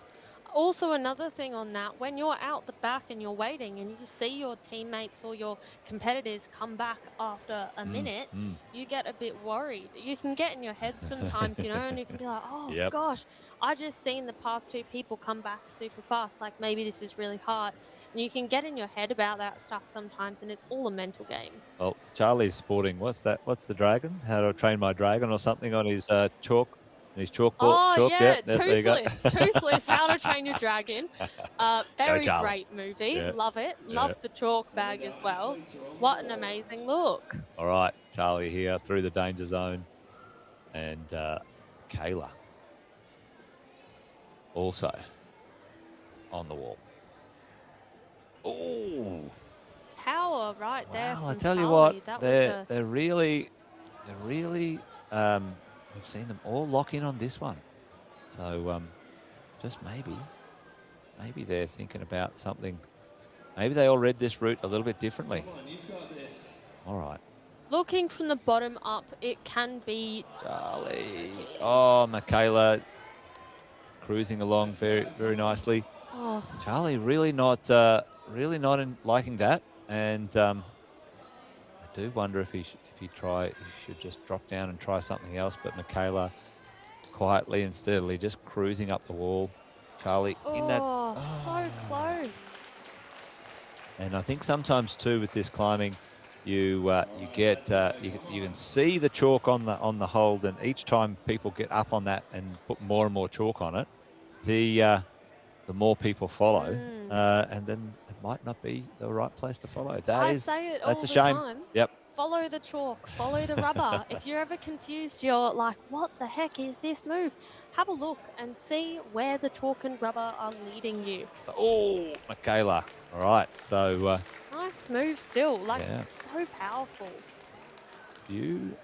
Also, another thing on that, when you're out the back and you're waiting and you see your teammates or your competitors come back after a minute, you get a bit worried. You can get in your head sometimes, and you can be like, oh gosh, I just seen the past 2 people come back super fast. Like, maybe this is really hard. And you can get in your head about that stuff sometimes, and it's all a mental game. Well, Charlie's sporting, what's the dragon? How to Train My Dragon or something on his chalk. His chalkboard. Oh, yeah, Toothless, How to Train Your Dragon. Very great movie. Yeah. Love it. Love the chalk bag as well. What an amazing look. All right, Charlie here through the danger zone. And Kayla also on the wall. Oh, power right there. Wow, I tell you what, they're really we've seen them all lock in on this one. So just maybe they're thinking about something. Maybe they all read this route a little bit differently. All right. Looking from the bottom up, it can be Charlie. Oh, Michaela cruising along very, very nicely. Oh. Charlie really not liking that, and I do wonder if he should just drop down and try something else. But Michaela quietly and steadily just cruising up the wall. Charlie in that. Oh, so close. And I think sometimes too with this climbing, you can see the chalk on the hold, and each time people get up on that and put more and more chalk on it, the more people follow, and then it might not be the right place to follow. That's a shame. Time. Yep. Follow the chalk, follow the rubber. If you're ever confused, you're like, what the heck is this move? Have a look and see where the chalk and rubber are leading you. So, Michaela. All right. So nice move still, so powerful. Few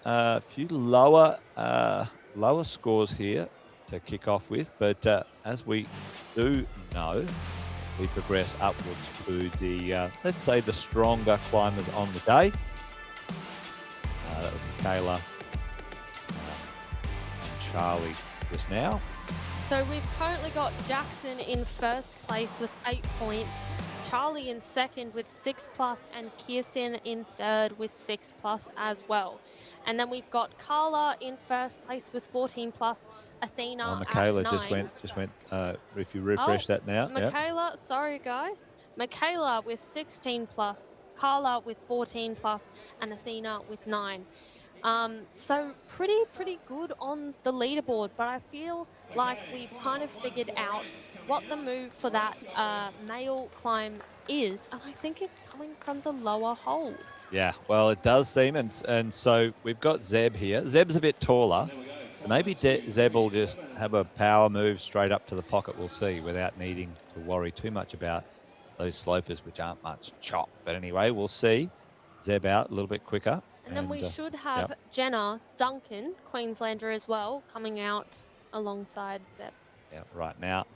lower scores here to kick off with, but as we do know, we progress upwards to the let's say the stronger climbers on the day. That was Michaela and Charlie just now. So we've currently got Jackson in first place with 8 points, Charlie in second with 6+, and Kirsten in third with 6+ as well. And then we've got Carla in first place with 14+, Athena Oh, at Michaela 9. just went. If you refresh that now, yep. Michaela, sorry guys. Michaela with 16+, Carla with 14+, and Athena with 9. So pretty good on the leaderboard, but I feel like we've kind of figured out what the move for that male climb is, and I think it's coming from the lower hold. Yeah, well, it does seem, and so we've got Zeb here. Zeb's a bit taller, so maybe Zeb will just have a power move straight up to the pocket. We'll see, without needing to worry too much about those slopers, which aren't much chop. But anyway, we'll see. Zeb out a little bit quicker. And then we should have Jenna Duncan, Queenslander as well, coming out alongside Zeb. Yeah, right now.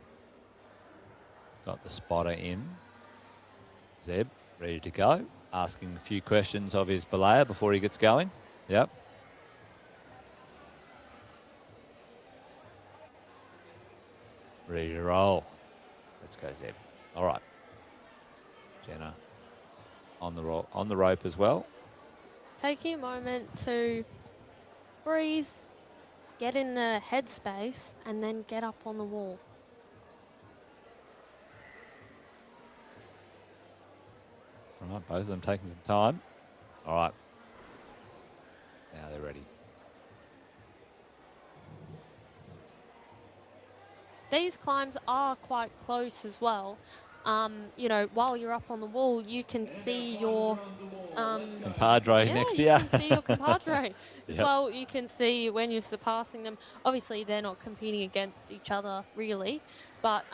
Got the spotter in. Zeb, ready to go. Asking a few questions of his belayer before he gets going. Yep. Ready to roll. Let's go, Zeb. All right. Jenna on the rope as well. Taking a moment to breathe, get in the headspace, and then get up on the wall. All right, both of them taking some time. All right. Now they're ready. These climbs are quite close as well. You know, while you're up on the wall, you can see your compadre next to you. You can see your compadre as well. You can see when you're surpassing them. Obviously, they're not competing against each other really, but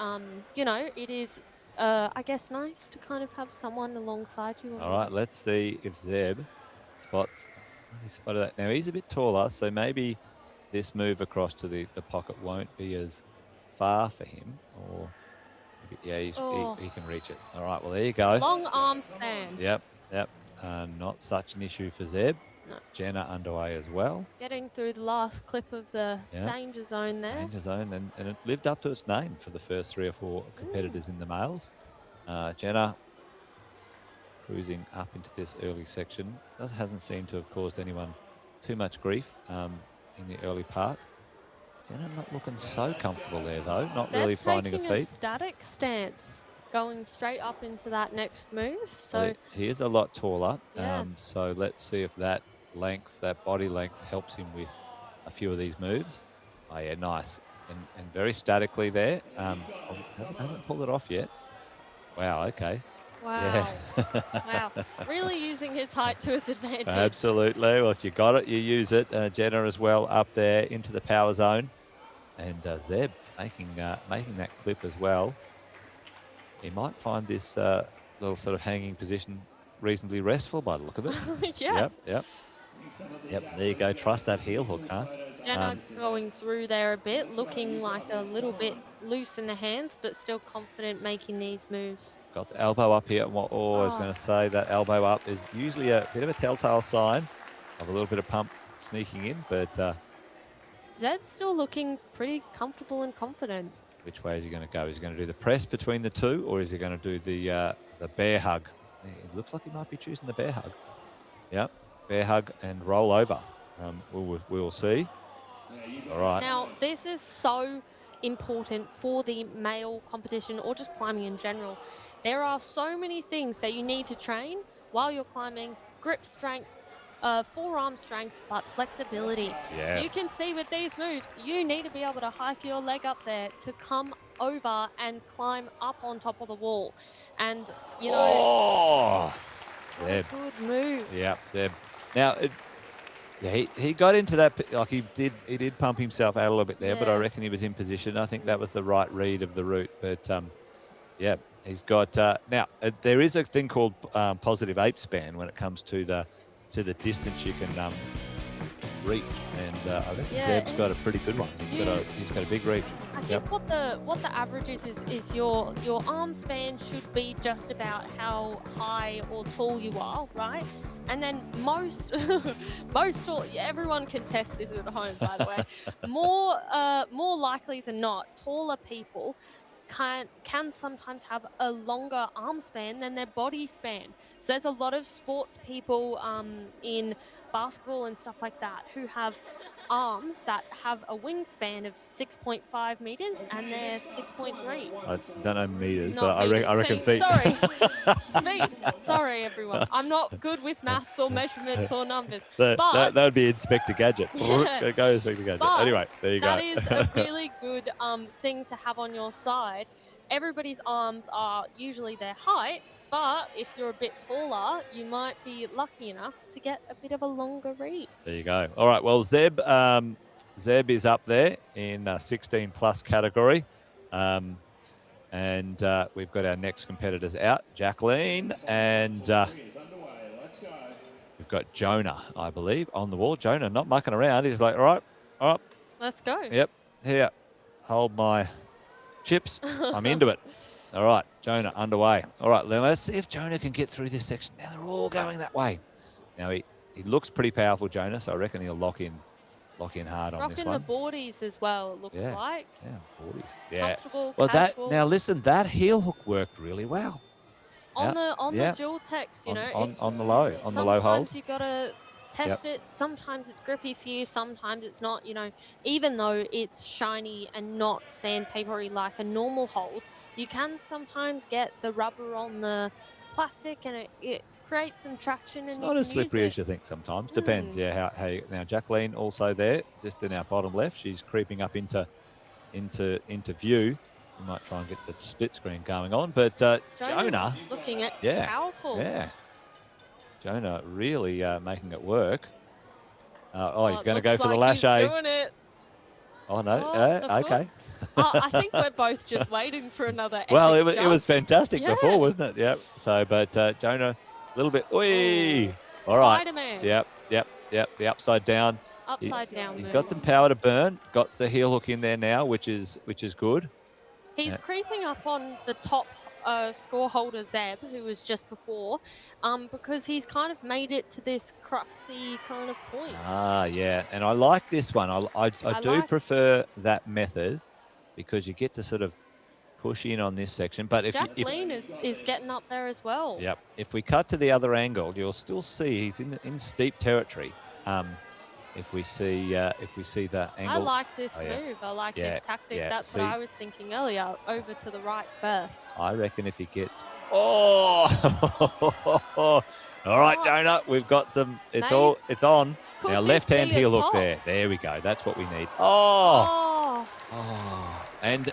you know, it is, I guess, nice to kind of have someone alongside you. All right, let's see if Zeb spots. He spotted that. Now he's a bit taller, so maybe this move across to the pocket won't be as far for him, or yeah, he can reach it. All right, well, there you go. Long arm span. Yep. Not such an issue for Zeb. No. Jenna underway as well. Getting through the last clip of the danger zone there. Danger zone, and it lived up to its name for the first 3 or 4 competitors in the males. Jenna cruising up into this early section. Hasn't seemed to have caused anyone too much grief in the early part. Jenna not looking so comfortable there, though. Not really finding a feet. Taking a static stance, going straight up into that next move. So well, he is a lot taller. Yeah. So let's see if that length, that body length, helps him with a few of these moves. Oh, yeah, nice. And very statically there. Hasn't pulled it off yet. Wow, okay. Wow. Yeah. Wow. Really using his height to his advantage. Absolutely. Well, if you got it, you use it. Jenna as well up there into the power zone. And Zeb making that clip as well. He might find this little sort of hanging position reasonably restful by the look of it. Yeah. Yep. There you go. Trust that heel hook, huh? Jenna going through there a bit, looking like a little bit loose in the hands, but still confident making these moves. Got the elbow up here. I was going to say that elbow up is usually a bit of a telltale sign of a little bit of pump sneaking in, but Zeb's still looking pretty comfortable and confident. Which way is he going to go? Is he going to do the press between the two, or is he going to do the bear hug? It looks like he might be choosing the bear hug. Yep, bear hug and roll over. We'll see. All right. Now, this is so important for the male competition or just climbing in general. There are so many things that you need to train while you're climbing: grip strength, forearm strength, but flexibility. Yes. You can see with these moves, you need to be able to hike your leg up there to come over and climb up on top of the wall. And, you know, Deb. Good move. Yeah, Deb. Now, he got into that, like he did pump himself out a little bit there, but I reckon he was in position. I think that was the right read of the route. But, yeah, he's got, now, there is a thing called positive ape span when it comes to the distance you can reach, and I think Yeah, Zeb's and got a pretty good one. He's got a big reach. I think what the average is your arm span should be just about how high or tall you are, right? And then most most tall, everyone can test this at home, by the way. More likely than not, taller people can sometimes have a longer arm span than their body span. So there's a lot of sports people in basketball and stuff like that who have arms that have a wingspan of 6.5 meters and they're 6.3. I don't know meters, Not but meters, I reckon feet. Sorry. Feet. Sorry, everyone. I'm not good with maths or measurements or numbers. That would be Inspector Gadget. Yeah. Go Inspector Gadget. But Anyway, there you go. that is a really good thing to have on your side. Everybody's arms are usually their height, but if you're a bit taller, you might be lucky enough to get a bit of a longer read. There you go. All right. Well, Zeb is up there in 16 plus category. And we've got our next competitors out, Jacqueline, and we've got Jonah, I believe, on the wall. Jonah not mucking around. He's like, all right. Let's go. Yep. Here, hold my chips. I'm into it. All right, Jonah underway. All right, then let's see if Jonah can get through this section. Now they're all going that way. Now he looks pretty powerful, Jonah, so I reckon he'll lock in hard on this Rocking one. the boardies as well, it looks like. Yeah, boardies. Yeah. Comfortable, Well, casual. now listen, that heel hook worked really well. On the dual text, you know. On the low hold. Sometimes you gotta test it. Sometimes it's grippy for you. Sometimes it's not. You know, even though it's shiny and not sandpapery like a normal hold, you can sometimes get the rubber on the plastic, and it creates some traction. It's and not you as can use slippery it. as you think sometimes. Depends. Yeah. How now Jacqueline also there, just in our bottom left. She's creeping up into view. We might try and get the split screen going on, but Jonah looking at powerful. Yeah. Jonah really making it work. He's going to go for the lache. He's doing it. Oh no. Okay. I think we're both just waiting for another. Well, epic it was jump. fantastic Yeah. before, wasn't it? Yep. So, but Jonah, a little bit. Oi! All right. Spider-Man. Yep. The upside down. Upside down. He's move. got some power to burn. Got the heel hook in there now, which is good. He's creeping up on the top score holder, Zeb, who was just before, because he's kind of made it to this cruxy kind of point. Yeah. And I like this one. I do prefer that method because you get to sort of push in on this section. But if Jacqueline is getting up there as well. Yep. If we cut to the other angle, you'll still see he's in steep territory. If we see the angle. I like this move. I like this tactic. Yeah. That's what I was thinking earlier. Over to the right first. I reckon if he gets. Oh! All right, Jonah. We've got some. It's on. Now left-hand heel hook there. There we go. That's what we need. And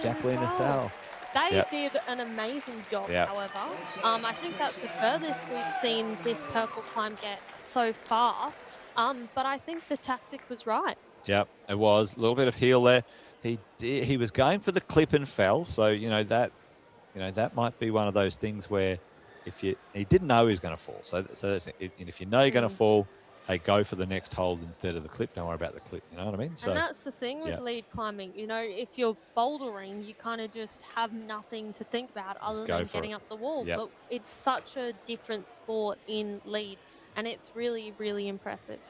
Jacqueline as well. They did an amazing job, however. I think that's the furthest we've seen this purple climb get so far. But I think the tactic was right. Yep, it was. A little bit of heel there. He was going for the clip and fell. So, that might be one of those things where he didn't know he was going to fall. So that's it. If you know you're going to fall, hey, go for the next hold instead of the clip. Don't worry about the clip. You know what I mean? So, and that's the thing with lead climbing. If you're bouldering, you kind of just have nothing to think about other than getting up the wall. Yep. But it's such a different sport in lead, and it's really, really impressive.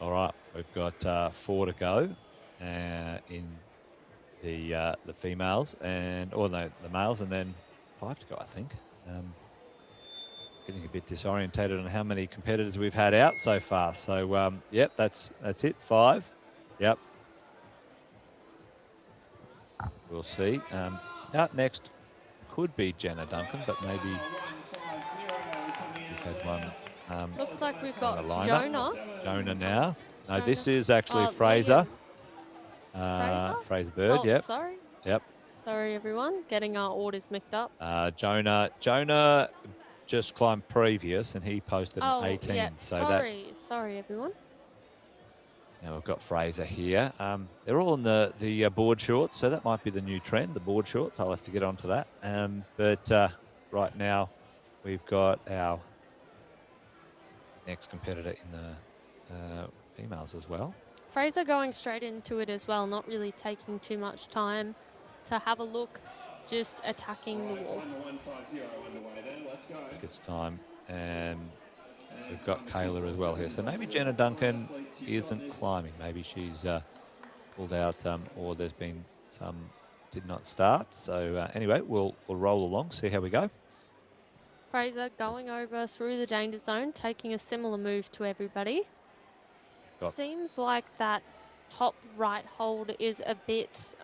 All right, we've got 4 to go in the females the males, and then 5 to go, I think. Getting a bit disorientated on how many competitors we've had out so far. So, yep, that's it. 5. Yep. We'll see. Out next could be Jenna Duncan, but maybe we've had one. Looks like we've got Jonah. Jonah now. No, this is actually Fraser. Fraser Bird, yep. Sorry. Yep. Sorry, everyone. Getting our orders mixed up. Jonah just climbed previous, and he posted an 18. Yeah. So sorry, everyone. Now we've got Fraser here. They're all in the board shorts, so that might be the new trend, the board shorts. I'll have to get onto that. But right now, we've got our next competitor in the females as well. Fraser going straight into it as well, not really taking too much time to have a look, just attacking the wall. I think it's time. And we've got Kayla as well here. So maybe Jenna Duncan isn't climbing. Maybe she's pulled out or there's been some did not start. So anyway, we'll roll along, see how we go. Fraser going over through the danger zone, taking a similar move to everybody. Seems like that top right hold is a bit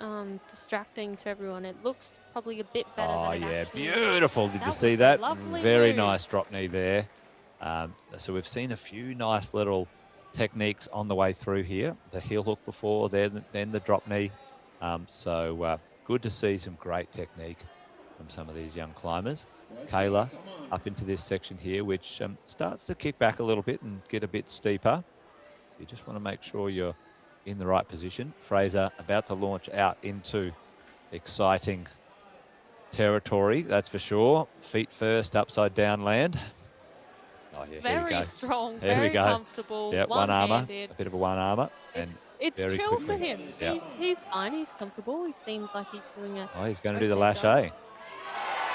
distracting to everyone. It looks probably a bit better than it actually is. Beautiful. Did you see that? Very nice drop knee there. So we've seen a few nice little techniques on the way through here. The heel hook before, then the drop knee. So good to see some great technique from some of these young climbers. Kayla up into this section here, which starts to kick back a little bit and get a bit steeper. So you just want to make sure you're in the right position. Fraser about to launch out into exciting territory, that's for sure. Feet first, upside down land. Oh, yeah, very strong, there very we go. comfortable. Yeah, one armor, one-handed. a bit of a one armor. It's very chill quickly. for him. Yeah. He's fine. He's comfortable. He seems like he's doing a. Oh, he's going to do the lâché.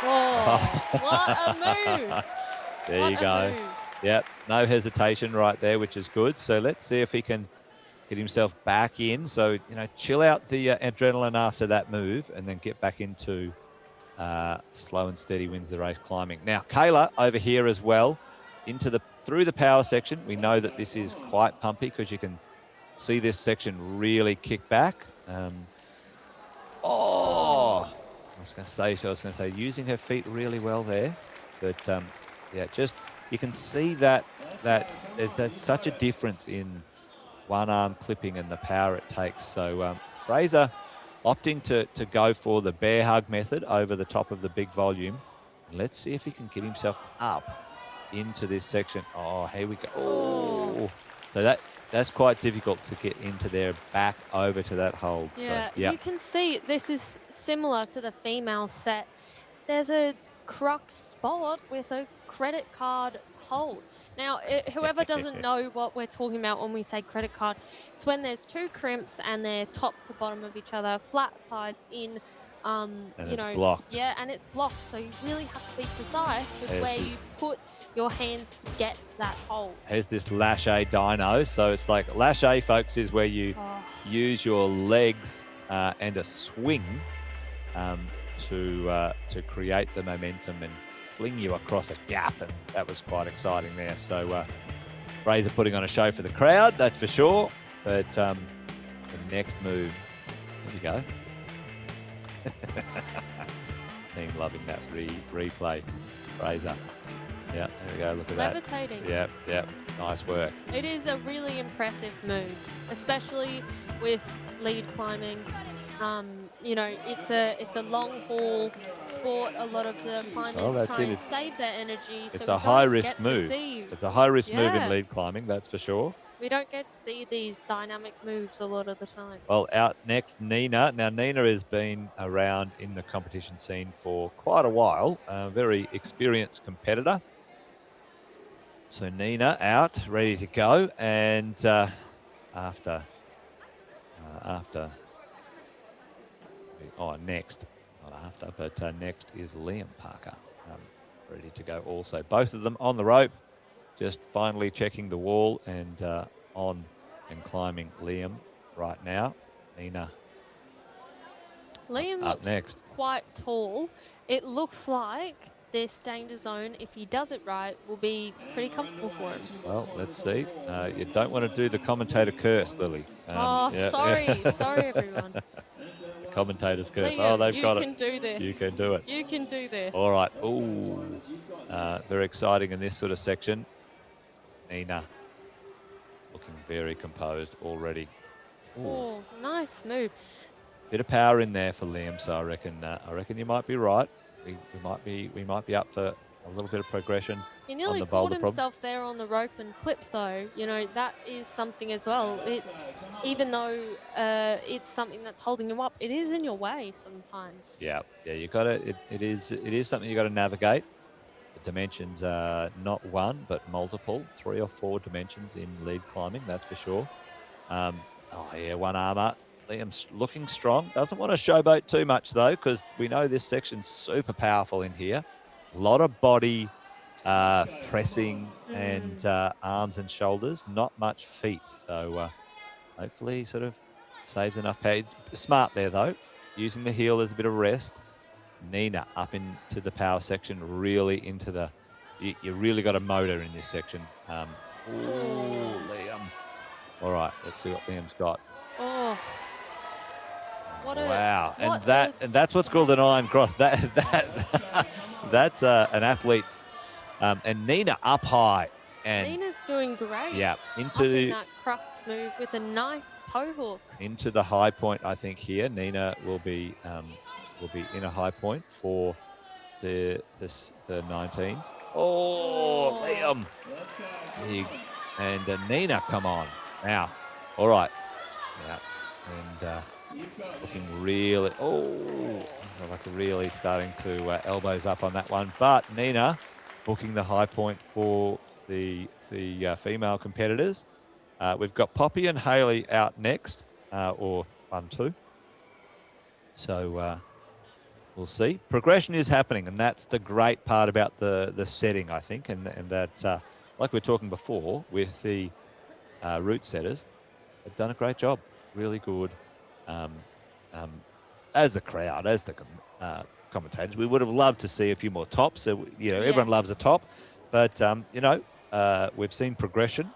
Oh, what a move! There you go. Yep, no hesitation right there, which is good. So let's see if he can get himself back in. So, chill out the adrenaline after that move and then get back into slow and steady wins the race climbing. Now, Kayla over here as well, through the power section. We know that this is quite pumpy because you can see this section really kick back. I was going to say using her feet really well there, but yeah, just you can see that there's such a difference in one arm clipping and the power it takes. So Fraser opting to go for the bear hug method over the top of the big volume. And let's see if he can get himself up into this section. Oh, here we go. Oh, so that's quite difficult to get into there, back over to that hold. Yeah, so, yeah. You can see this is similar to the female set. There's a crux spot with a credit card hold. Now, whoever doesn't know what we're talking about when we say credit card, it's when there's two crimps and they're top to bottom of each other, flat sides in, and it's blocked. Yeah, and it's blocked. So you really have to be precise with where you put your hands to get to that hold. Here's this lâché dyno. So it's like lâché, folks, is where you use your legs and a swing to create the momentum and fling you across a gap, and that was quite exciting there. So Fraser putting on a show for the crowd, that's for sure. But the next move, there you go. Team loving that replay. Fraser. Yeah, there we go. Look at Levitating. that. Yep. Nice work. It is a really impressive move, especially with lead climbing. It's a long haul sport. A lot of the climbers try and save their energy. It's so a high risk move. It's a high risk move in lead climbing, that's for sure. We don't get to see these dynamic moves a lot of the time. Well, out next, Nina. Now, Nina has been around in the competition scene for quite a while. A very experienced competitor. So Nina out, ready to go. And next, not after, but next is Liam Parker, ready to go also. Both of them on the rope, just finally checking the wall and on and climbing Liam right now. Nina. Liam looks next. Quite tall. It looks like this danger zone, if he does it right, will be pretty comfortable for him. Well, let's see. You don't want to do the commentator curse, Lily. Sorry, everyone. The commentator's curse. Liam, they've got it. You can do this. You can do it. You can do this. All right. Ooh, very exciting in this sort of section. Nina looking very composed already. Ooh. Oh, nice move. Bit of power in there for Liam, so I reckon you might be right. We might be up for a little bit of progression. He nearly caught himself there on the rope and clipped, though. That is something as well. Even though it's something that's holding him up, it is in your way sometimes. Yeah. You got to. It is something you got to navigate. dimensions are not one, but multiple, 3 or 4 dimensions in lead climbing, that's for sure. Oh, yeah, one armour. Liam's looking strong. Doesn't want to showboat too much, though, because we know this section's super powerful in here. A lot of body pressing and arms and shoulders, not much feet. So hopefully sort of saves enough power. Smart there, though, using the heel as a bit of rest. Nina up into the power section, really into the... You really got a motor in this section. Ooh, Liam. All right, let's see what Liam's got. Oh. Wow, and that's what's called an iron cross. That's an athlete's. And Nina up high, and Nina's doing great. Yeah, into that crux move with a nice toe hook into the high point. I think here Nina will be in a high point for the 19s. Oh, Liam, and Nina, come on now. All right, yeah, and. Looking really, like really starting to elbows up on that one. But Nina booking the high point for the female competitors. We've got Poppy and Hayley out next, or 1-2. So we'll see. Progression is happening, and that's the great part about the setting, I think, and that, like we were talking before with the route setters, they've done a great job. Really good. As the crowd, as the commentators, we would have loved to see a few more tops. So, everyone loves a top, but, we've seen progression,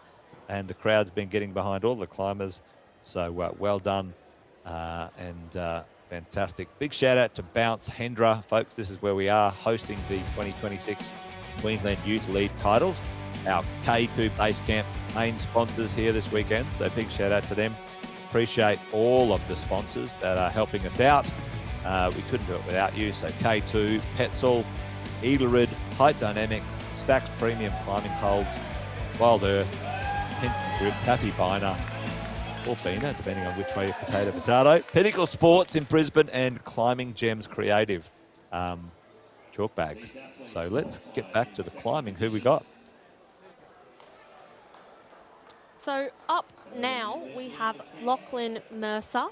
and the crowd's been getting behind all the climbers. So well done and fantastic. Big shout out to Bounce Hendra, folks. This is where we are hosting the 2026 Queensland Youth Lead titles. Our K2 Base Camp main sponsors here this weekend. So big shout out to them. Appreciate all of the sponsors that are helping us out. We couldn't do it without you. So K2, Petzl, Edelrid, Height Dynamics, Stax Premium Climbing Holds, Wild Earth, Pension Grip, Tappy Biner, or Bina, depending on which way you potato. Pinnacle Sports in Brisbane, and Climbing Gems Creative chalk bags. So let's get back to the climbing. Who we got? So up now we have Lachlan Mercer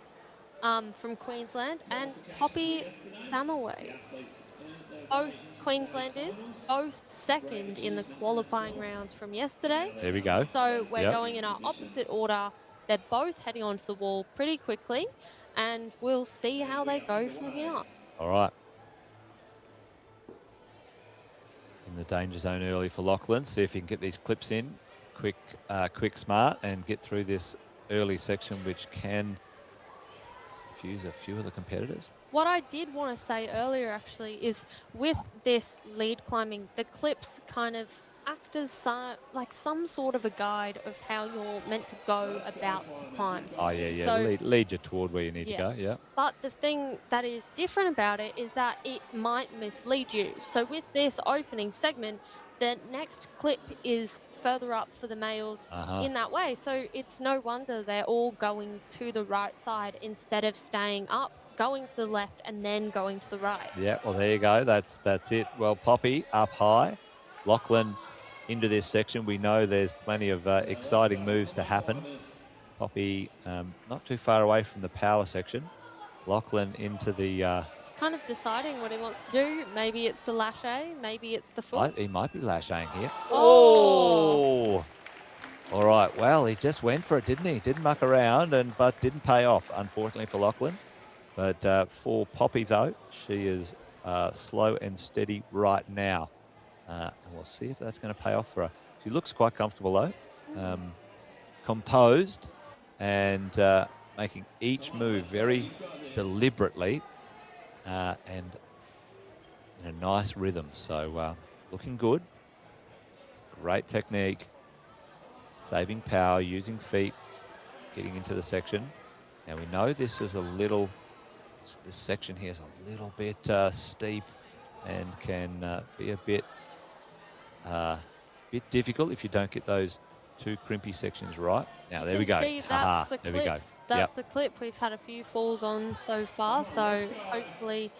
from Queensland and Poppy Samways. Both Queenslanders, both second in the qualifying rounds from yesterday. There we go. So we're going in our opposite order. They're both heading onto the wall pretty quickly, and we'll see how they go from here. All right. In the danger zone early for Lachlan. See if he can get these clips in. Quick, smart, and get through this early section, which can confuse a few of the competitors. What I did want to say earlier, actually, is with this lead climbing, the clips kind of act as some sort of a guide of how you're meant to go about the climb. Oh, yeah. So, lead you toward where you need to go, yeah. But the thing that is different about it is that it might mislead you. So with this opening segment, the next clip is further up for the males in that way. So it's no wonder they're all going to the right side instead of staying up, going to the left, and then going to the right. Yeah, well, there you go. That's it. Well, Poppy up high. Lachlan into this section. We know there's plenty of exciting moves to happen. Poppy not too far away from the power section. Lachlan into the... kind of deciding what he wants to do. Maybe it's the lache, maybe it's the foot. He might be lashing here. Oh! All right, well, he just went for it, didn't he? Didn't muck around, but didn't pay off, unfortunately, for Lachlan. But for Poppy, though, she is slow and steady right now. And we'll see if that's going to pay off for her. She looks quite comfortable, though. Composed and making each move very deliberately. And in a nice rhythm. So looking good. Great technique. Saving power, using feet, getting into the section. Now we know this section here is a little bit steep and can be a bit difficult if you don't get those two crimpy sections right. Now there we go. See, that's the there clip. we go. That's the clip we've had a few falls on so far. So hopefully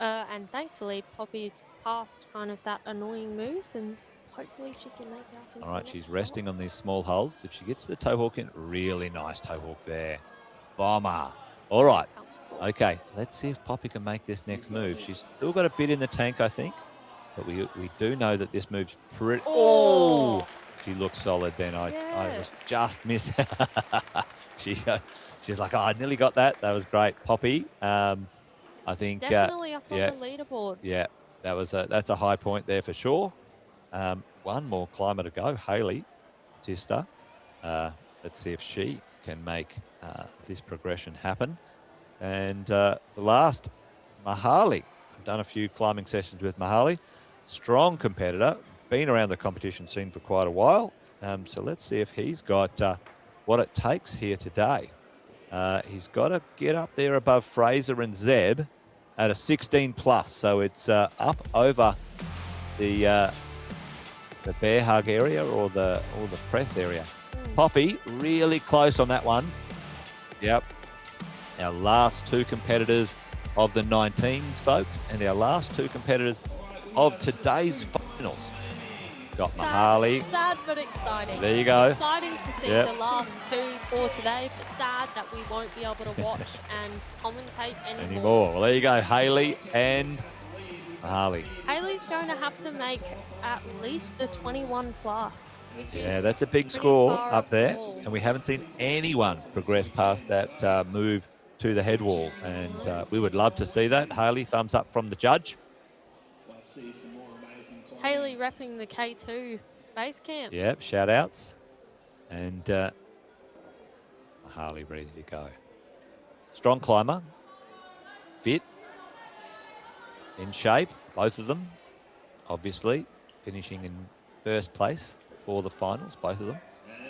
And thankfully, Poppy's past kind of that annoying move, and hopefully she can make it up into All right, the she's next resting on these small holds. If she gets the toe hawk in, really nice toe hawk there. Bomber. All right. comfortable. Okay, let's see if Poppy can make this next move. She's still got a bit in the tank, I think. But we do know that this move's pretty... Oh! She looks solid then. I Yeah. was just missing. She's like, oh, I nearly got that. That was great. Poppy, I think... Definitely up on yeah, the leaderboard. yeah, that's a high point there for sure. One more climber to go. Hayley Tista. Let's see if she can make this progression happen. And the last, Mahali. I've done a few climbing sessions with Mahali. Strong competitor. Been around the competition scene for quite a while. So let's see if he's got what it takes here today. He's got to get up there above Fraser and Zeb at a 16 plus. So it's up over the bear hug area or the press area. Poppy really close on that one. Yep. Our last two competitors of the 19s, folks, and our last two competitors of today's finals. Got Mahali. Sad but exciting. There you go. Exciting to see the last two for today, but sad that we won't be able to watch and commentate anymore. Well, there you go, Hayley and Mahali. Hayley's going to have to make at least a 21 plus. Yeah, that's a big score up there. The And we haven't seen anyone progress past that move to the head wall. And we would love to see that. Hayley, thumbs up from the judge. Hayley repping the K2 base camp. Yep, shout outs. And Mahali ready to go. Strong climber. Fit. In shape, both of them. Obviously, finishing in first place for the finals, both of them.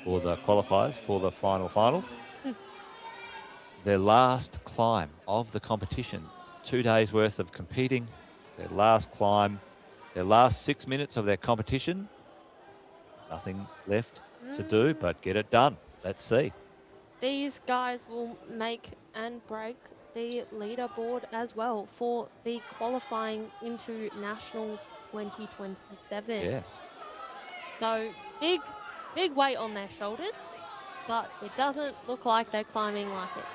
Or the qualifiers for the finals. Their last climb of the competition. 2 days worth of competing. Their last climb. Their last 6 minutes of their competition. Nothing left to do but get it done. Let's see. These guys will make and break the leaderboard as well for the qualifying into Nationals 2027. Yes. So big weight on their shoulders, but it doesn't look like they're climbing like it.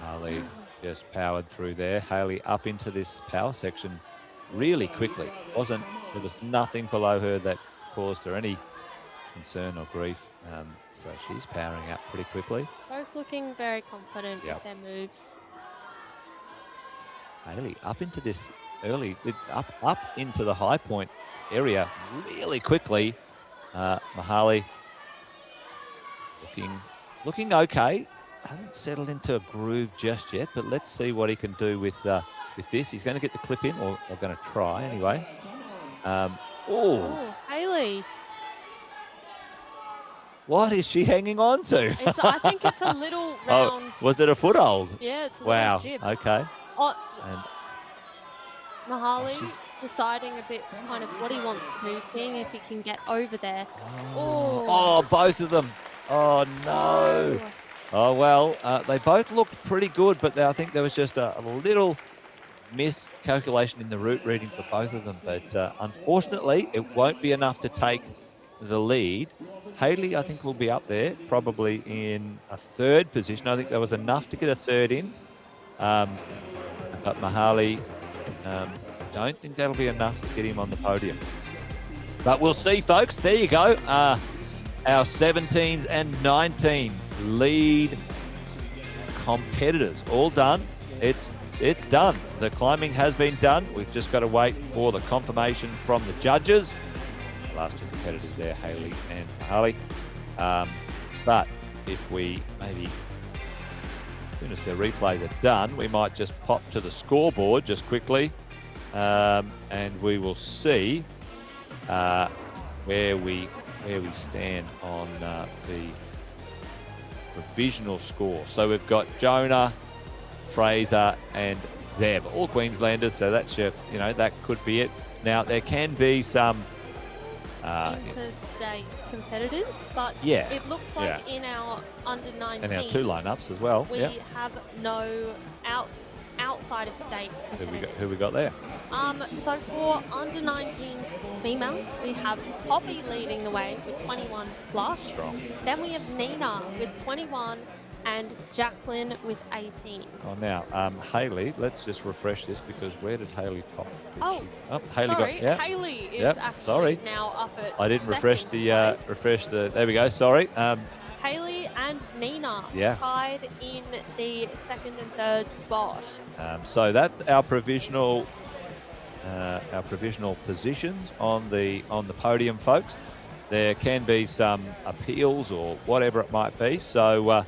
Hayley just powered through there. Hayley up into this power section really quickly. There was nothing below her that caused her any concern or grief. So she's powering up pretty quickly. Both looking very confident Yep. with their moves. Hayley up into this early, up into the high point area really quickly. Mahali looking okay. Hasn't settled into a groove just yet, but let's see what he can do with this. He's going to get the clip in, or going to try anyway. Oh, Hayley. What is she hanging on to? I think it's a little round. Oh, was it a foothold? Yeah, it's a Wow. little jib. Okay. Oh, And Mahali she's- deciding a bit kind of what he wants to do, seeing if he can get over there. Oh, both of them. Oh, no. Oh, well, they both looked pretty good, but I think there was just a little miscalculation in the route reading for both of them. But unfortunately, it won't be enough to take the lead. Hayley, I think, will be up there, probably in a third position. I think there was enough to get a third in. But Mahali, don't think that'll be enough to get him on the podium. But we'll see, folks. There you go. Our 17s and 19 lead competitors all done. It's done. The climbing has been done. We've just got to wait for the confirmation from the judges. The last two competitors there, Hayley and Mahali. But if we maybe, as soon as the replays are done, we might just pop to the scoreboard just quickly, and we will see where we stand on the provisional score. So we've got Jonah, Fraser and Zeb, all Queenslanders, so that's that could be it. Now there can be some interstate competitors, but Yeah, it looks like in our under 19s and our two lineups as well. we Yeah. have no outside of state competitors. Who we got there? So for under 19s female, we have Poppy leading the way with 21 plus. Strong. Then we have Nina with 21 and Jacqueline with 18. Oh, now, Hayley, let's just refresh this because where did Hayley pop? Hayley Sorry, got, yeah. Hayley is Yep, actually sorry. now up at I didn't refresh the, place. there we go, sorry. Hayley and Nina Yeah. tied in the second and third spot. So that's our provisional positions on the podium, folks. There can be some appeals or whatever it might be. So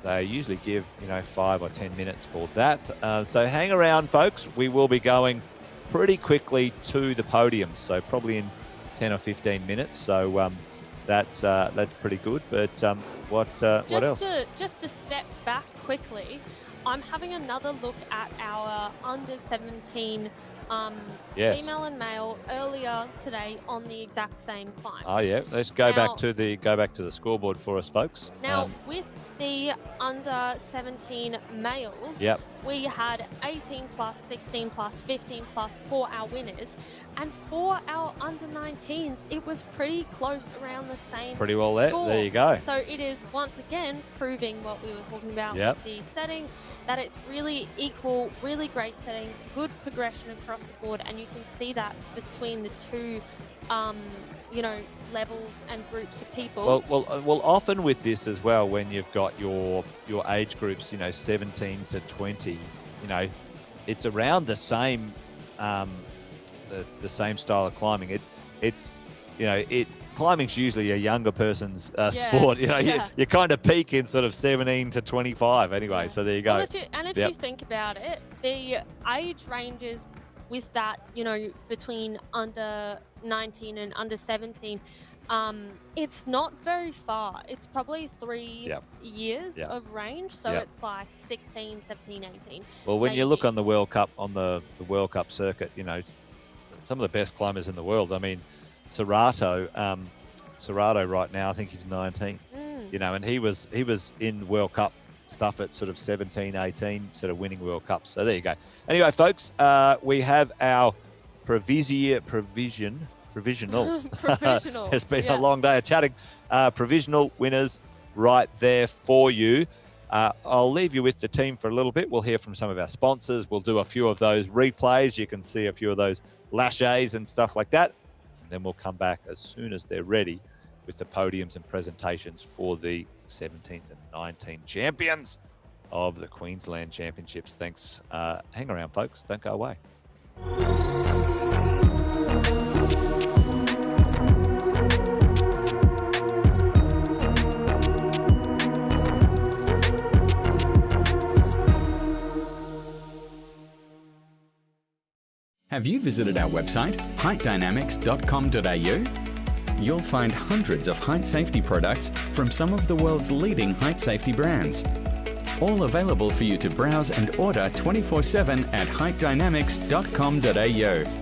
they usually give 5 or 10 minutes for that. So hang around, folks. We will be going pretty quickly to the podium. So probably in 10 or 15 minutes. So that's pretty good. But what else? Just to step back quickly, I'm having another look at our under 17 Yes. female and male earlier today on the exact same climbs. Oh yeah, let's go back to the scoreboard for us, folks. Now with the under 17 males, Yep. we had 18 plus, 16 plus, 15 plus for our winners, and for our under 19s, it was pretty close around the same. Pretty well there. score. There you go. So it is once again proving what we were talking about Yep. with the setting, that it's really equal, really great setting, good progression across the board, and you can see that between the two, levels and groups of people. Well, often with this as well, when you've got your age groups, 17 to 20, it's around the same, the same style of climbing. Climbing's usually a younger person's sport. You kind of peak in sort of 17 to 25 anyway. Yeah. So there you go. Well, if you think about it, the age ranges with that, between under 19 and under 17, it's not very far. It's probably 3 years of range. So it's like 16, 17, 18. Well, when you look on the World Cup, on the World Cup circuit, some of the best climbers in the world. I mean, Serrato right now, I think he's 19, and he was in World Cup stuff at sort of 17, 18, sort of winning World Cups. So there you go. Anyway, folks, we have our provisional. It's been a long day of chatting. Provisional winners right there for you. I'll leave you with the team for a little bit. We'll hear from some of our sponsors. We'll do a few of those replays. You can see a few of those laches and stuff like that. And then we'll come back as soon as they're ready with the podiums and presentations for the 17 and 19 champions of the Queensland Championships. Thanks. Hang around, folks. Don't go away. Have you visited our website, heightdynamics.com.au? You'll find hundreds of height safety products from some of the world's leading height safety brands. All available for you to browse and order 24/7 at heightdynamics.com.au.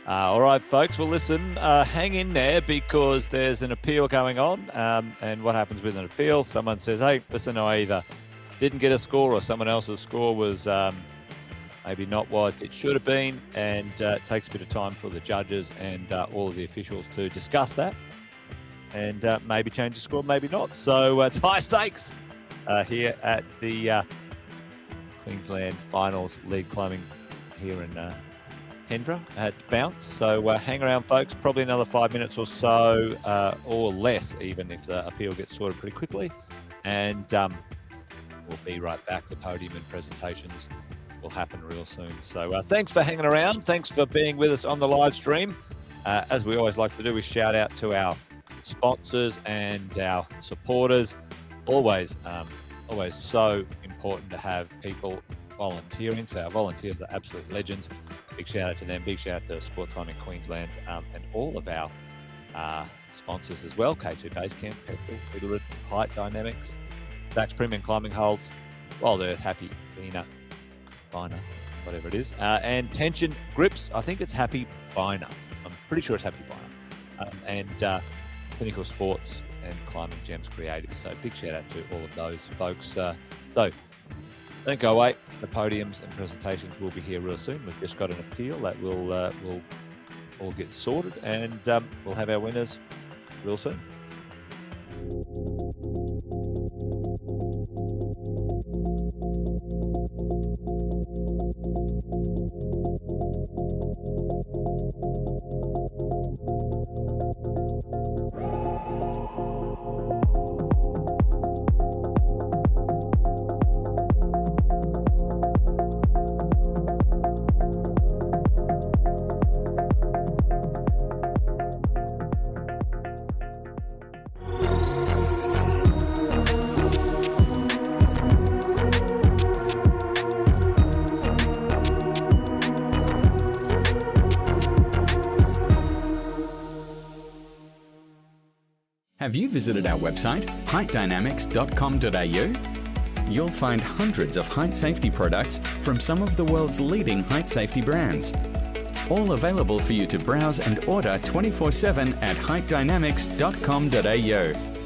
All right, folks. Well, listen, hang in there because there's an appeal going on. And what happens with an appeal? Someone says, hey, listen, I either didn't get a score or someone else's score was maybe not what it should have been. And it takes a bit of time for the judges and all of the officials to discuss that and maybe change the score, maybe not. So it's high stakes here at the Queensland Finals lead climbing here in Hendra at Bounce. So hang around, folks. Probably another 5 minutes or so, or less even, if the appeal gets sorted pretty quickly. And we'll be right back. The podium and presentations will happen real soon. So thanks for hanging around. Thanks for being with us on the live stream. As we always like to do, we shout out to our sponsors and our supporters. Always so important to have people volunteering. So our volunteers are absolute legends. Big shout out to them. Big shout out to Sports Climbing Queensland and all of our sponsors as well. K2 Basecamp, Petal, Height Dynamics, Dax Premium Climbing Holds, Wild Earth, Happy Bina, whatever it is, and Tension Grips. I think it's Happy Bina. I'm pretty sure it's Happy Bina. And Pinnacle Sports and Climbing Gems Creative. So big shout out to all of those folks. So don't go away. The podiums and presentations will be here real soon. We've just got an appeal that will all get sorted, and we'll have our winners real soon. Have you visited our website, heightdynamics.com.au? You'll find hundreds of height safety products from some of the world's leading height safety brands. All available for you to browse and order 24/7 at heightdynamics.com.au.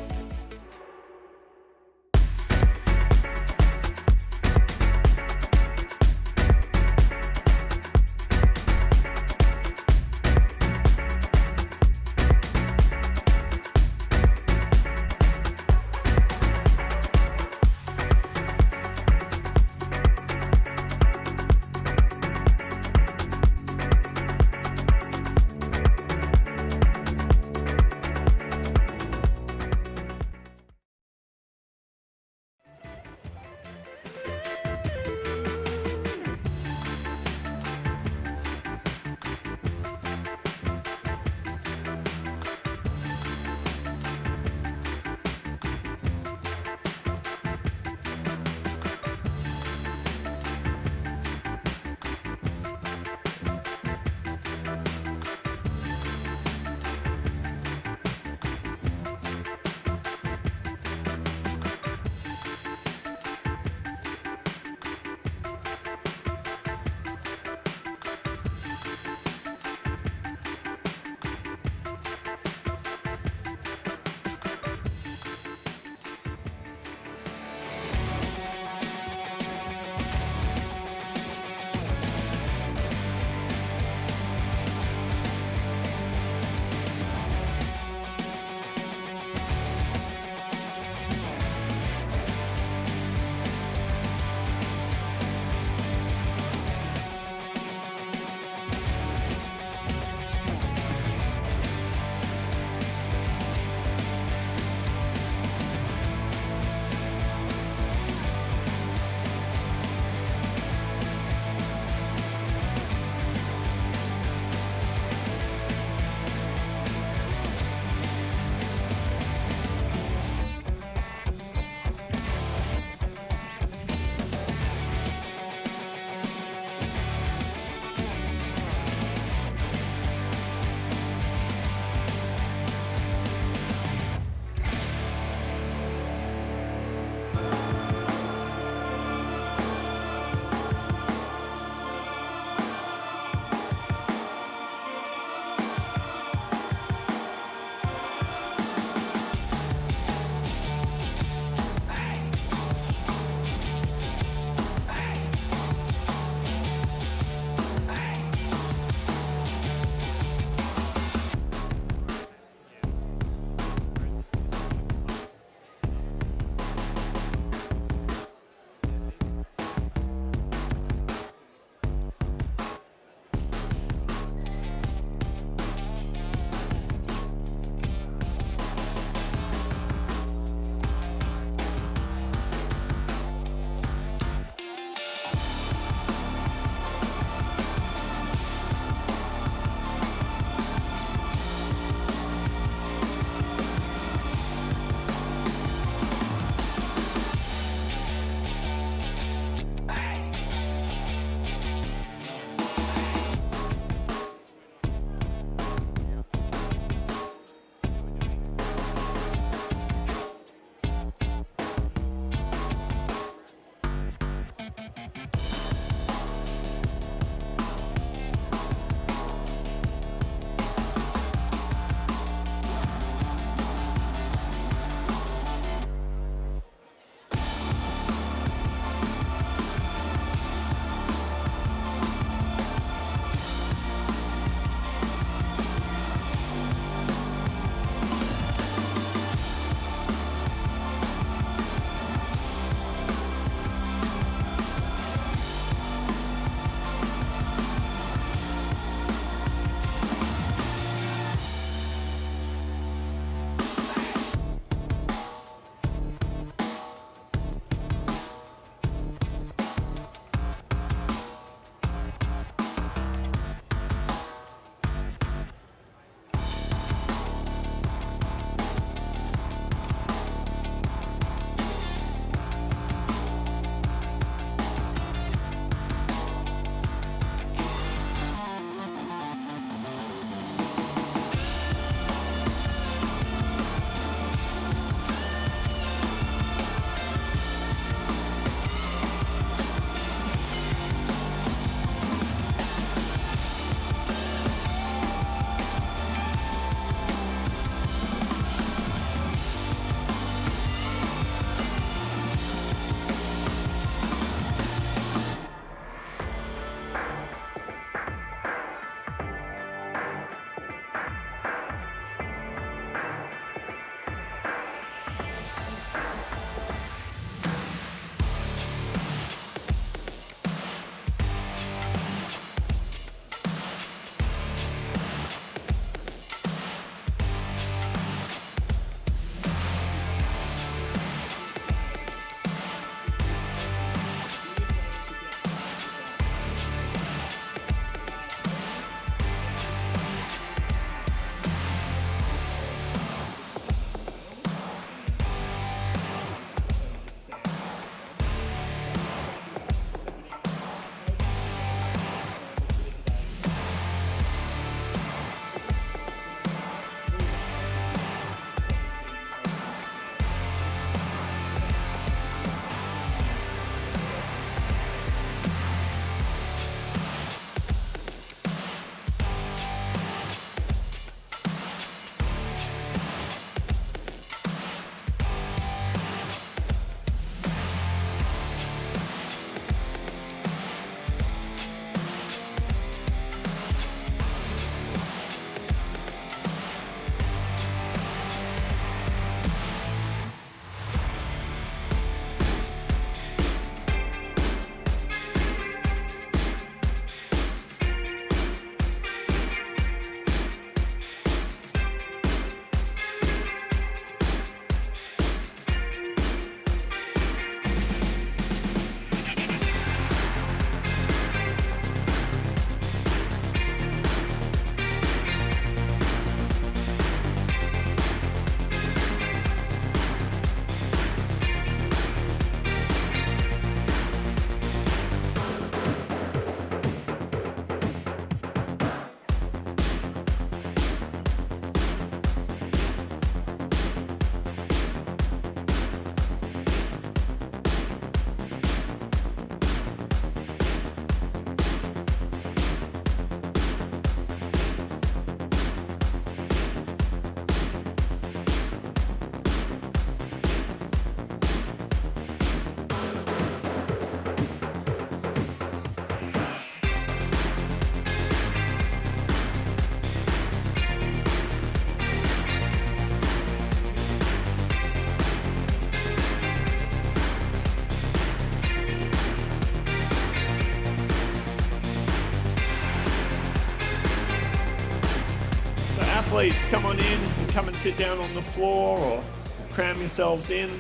athletes, come on in, come and sit down on the floor or cram yourselves in.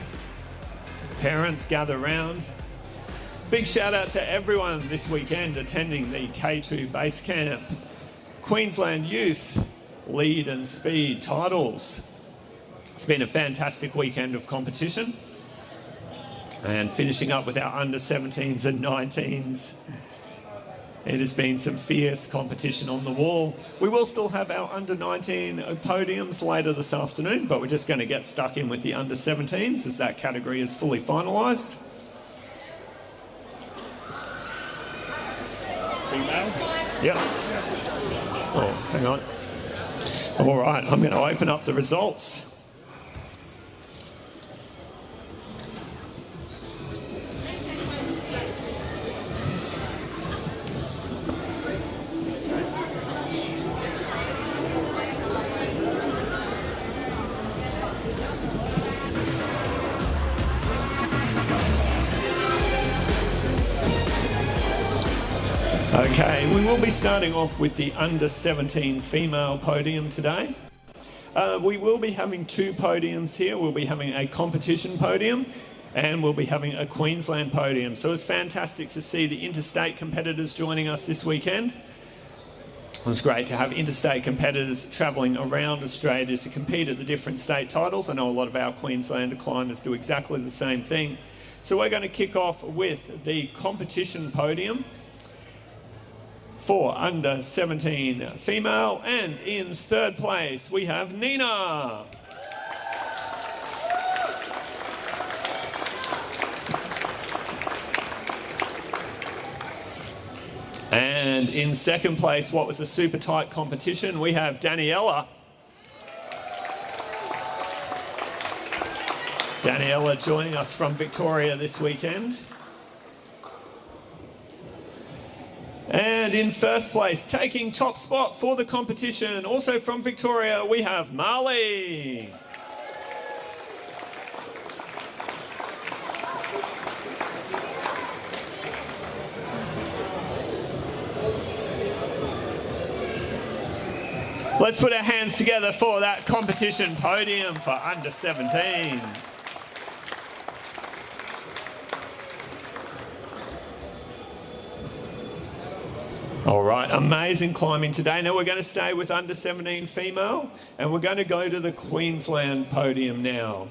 Parents, gather round. Big shout out to everyone this weekend attending the K2 base camp. Queensland Youth lead and speed titles. It's been a fantastic weekend of competition. And finishing up with our under 17s and 19s. It has been some fierce competition on the wall. We will still have our under 19 podiums later this afternoon, but we're just going to get stuck in with the under 17s as that category is fully finalised. Female? Yep. Oh, hang on. All right, I'm going to open up the results. Okay, we will be starting off with the under 17 female podium today. We will be having two podiums here. We'll be having a competition podium and we'll be having a Queensland podium. So it's fantastic to see the interstate competitors joining us this weekend. It's great to have interstate competitors travelling around Australia to compete at the different state titles. I know a lot of our Queensland climbers do exactly the same thing. So we're going to kick off with the competition podium for under 17 female, and in third place we have Nina. And in second place, what was a super tight competition, we have Daniela. Daniela joining us from Victoria this weekend. And in first place, taking top spot for the competition, also from Victoria, we have Marley. Let's put our hands together for that competition podium for under 17. All right, amazing climbing today. Now we're going to stay with under 17 female and we're going to go to the Queensland podium now.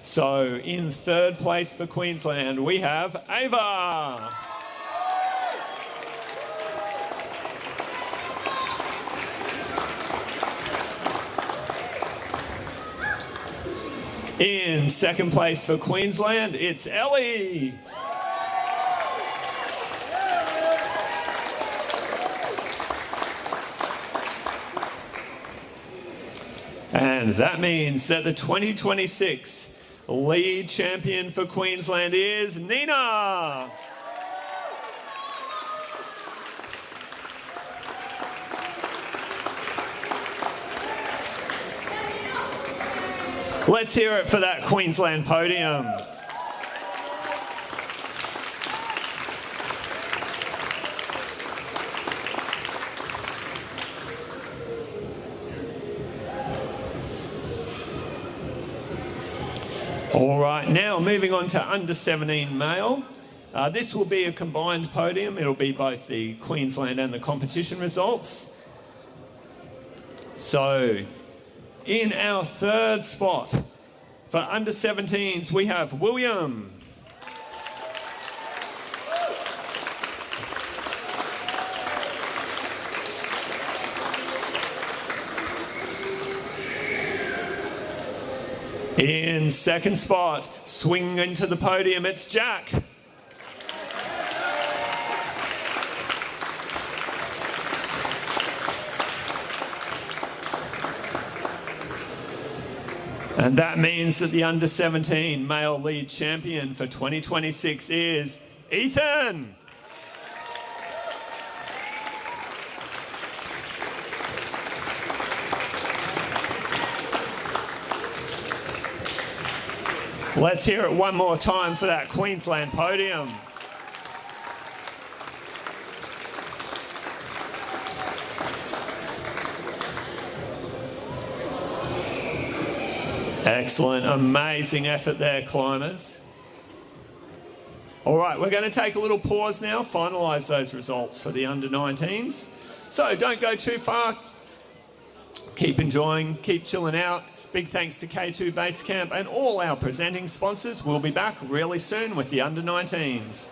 So in third place for Queensland, we have Ava. In second place for Queensland, it's Ellie. And that means that the 2026 lead champion for Queensland is Nina. Let's hear it for that Queensland podium. All right, now moving on to under 17 male. This will be a combined podium. It'll be both the Queensland and the competition results. So, in our third spot for under 17s, we have William. In second spot, swinging into the podium, it's Jack. And that means that the under 17 male lead champion for 2026 is Ethan. Let's hear it one more time for that Queensland podium. Excellent, amazing effort there, climbers. All right, we're going to take a little pause now, finalise those results for the under-19s. So don't go too far. Keep enjoying, keep chilling out. Big thanks to K2 Base Camp and all our presenting sponsors. We'll be back really soon with the under-19s.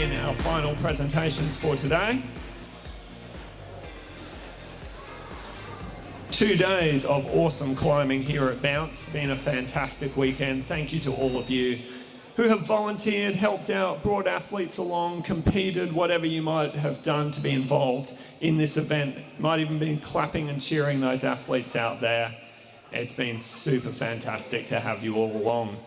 begin our final presentations for today. 2 days of awesome climbing here at Bounce. Been a fantastic weekend. Thank you to all of you who have volunteered, helped out, brought athletes along, competed, whatever you might have done to be involved in this event. Might even been clapping and cheering those athletes out there. It's been super fantastic to have you all along.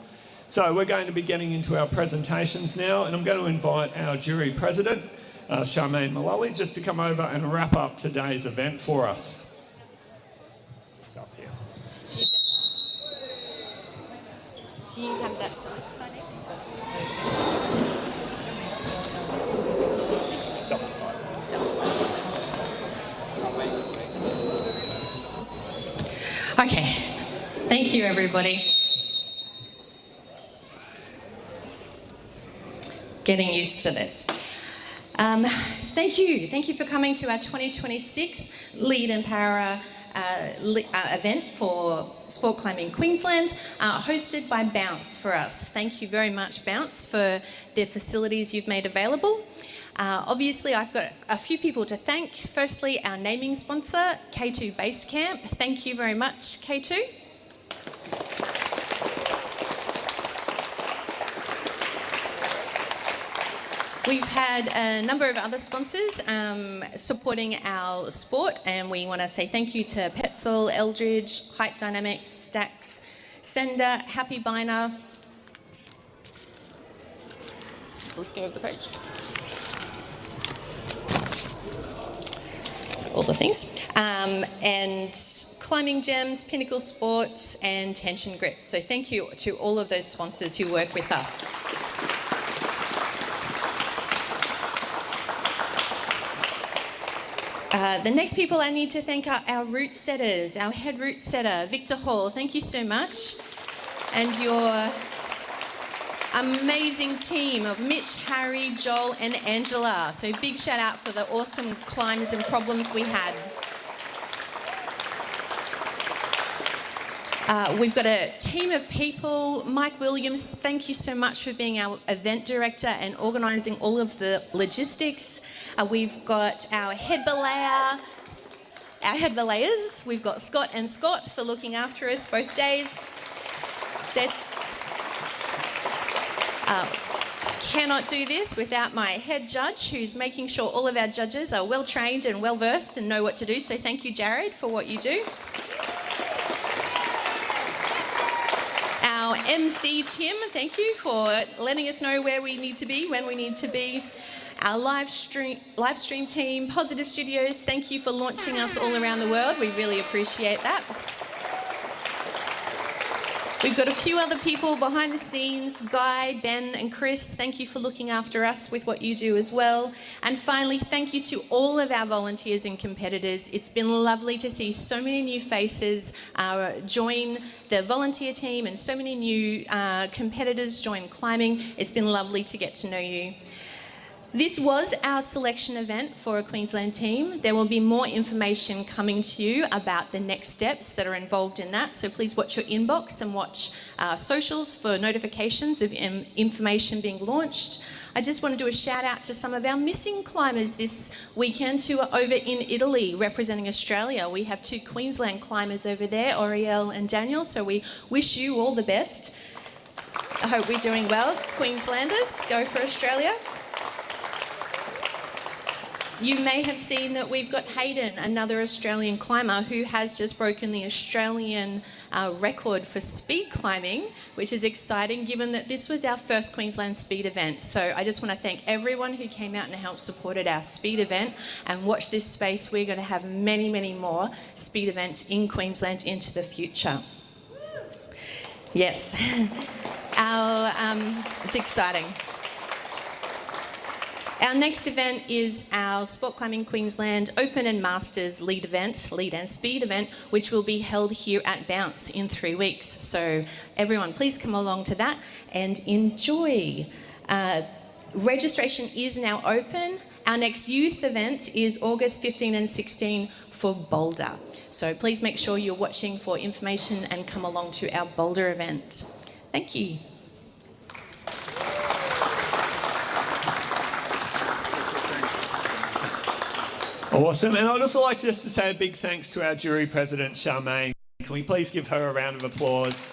So we're going to be getting into our presentations now, and I'm going to invite our jury president, Charmaine Mullally, just to come over and wrap up today's event for us. Up here. Do you have that list, I think? Okay, thank you everybody. Getting used to this. Thank you for coming to our 2026 Lead and Power event for Sport Climbing Queensland, hosted by Bounce for us. Thank you very much, Bounce, for the facilities you've made available. Obviously, I've got a few people to thank. Firstly, our naming sponsor, K2 Base Camp. Thank you very much, K2. We've had a number of other sponsors supporting our sport, and we want to say thank you to Petzl, Eldridge, Height Dynamics, Stax, Sender, Happy Biner. So let's go over the page. All the things. And Climbing Gems, Pinnacle Sports, and Tension Grips. So thank you to all of those sponsors who work with us. The next people I need to thank are our route setters, our head route setter, Victor Hall. Thank you so much. And your amazing team of Mitch, Harry, Joel and Angela. So big shout out for the awesome climbs and problems we had. We've got a team of people. Mike Williams, thank you so much for being our event director and organising all of the logistics. We've got our head belayers. We've got Scott and Scott for looking after us both days. Cannot do this without my head judge, who's making sure all of our judges are well trained and well versed and know what to do. So thank you, Jared, for what you do. Our MC, Tim, thank you for letting us know where we need to be, when we need to be. Our live stream team, Positive Studios, thank you for launching us all around the world. We really appreciate that. We've got a few other people behind the scenes, Guy, Ben and Chris, thank you for looking after us with what you do as well. And finally, thank you to all of our volunteers and competitors. It's been lovely to see so many new faces join the volunteer team and so many new competitors join climbing. It's been lovely to get to know you. This was our selection event for a Queensland team. There will be more information coming to you about the next steps that are involved in that. So please watch your inbox and watch socials for notifications of information being launched. I just want to do a shout out to some of our missing climbers this weekend who are over in Italy representing Australia. We have 2 Queensland climbers over there, Oriel and Daniel. So we wish you all the best. I hope we're doing well. Queenslanders, go for Australia. You may have seen that we've got Hayden, another Australian climber who has just broken the Australian record for speed climbing, which is exciting given that this was our first Queensland speed event. So I just want to thank everyone who came out and helped supported our speed event, and watch this space. We're going to have many, many more speed events in Queensland into the future. Yes, it's exciting. Our next event is our Sport Climbing Queensland Open and Masters lead and speed event, which will be held here at Bounce in 3 weeks. So everyone, please come along to that and enjoy. Registration is now open. Our next youth event is August 15 and 16 for Boulder. So please make sure you're watching for information and come along to our Boulder event. Thank you. Awesome. And I'd also like just to say a big thanks to our jury president, Charmaine. Can we please give her a round of applause?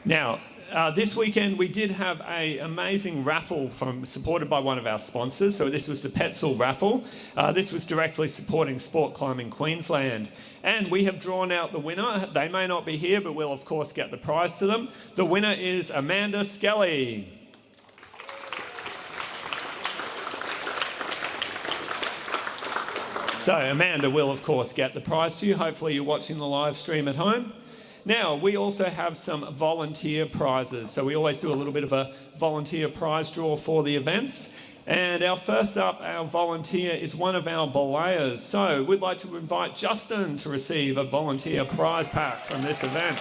Now, this weekend we did have an amazing raffle supported by one of our sponsors. So this was the Petzl raffle. This was directly supporting Sport Climbing Queensland. And we have drawn out the winner. They may not be here, but we'll of course get the prize to them. The winner is Amanda Skelly. So Amanda will of course get the prize to you. Hopefully you're watching the live stream at home. Now, we also have some volunteer prizes. So we always do a little bit of a volunteer prize draw for the events. And our first up, our volunteer is one of our belayers. So we'd like to invite Justin to receive a volunteer prize pack from this event.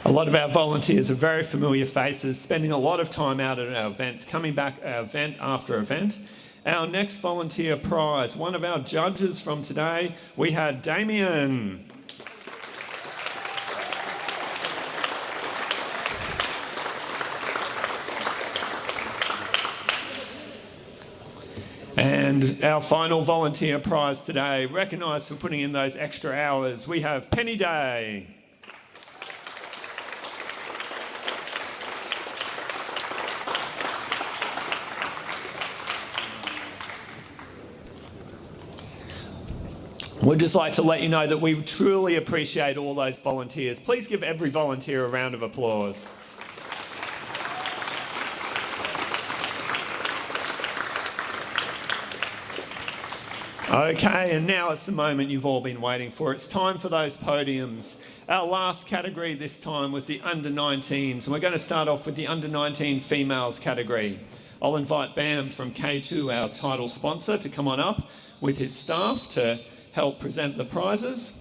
A lot of our volunteers are very familiar faces, spending a lot of time out at our events, coming back event after event. Our next volunteer prize, one of our judges from today, we had Damien. And our final volunteer prize today, recognised for putting in those extra hours, we have Penny Day. We'd just like to let you know that we truly appreciate all those volunteers. Please give every volunteer a round of applause. Okay, and now it's the moment you've all been waiting for. It's time for those podiums. Our last category this time was the under-19s, and we're going to start off with the under-19 females category. I'll invite Bam from K2, our title sponsor, to come on up with his staff to help present the prizes.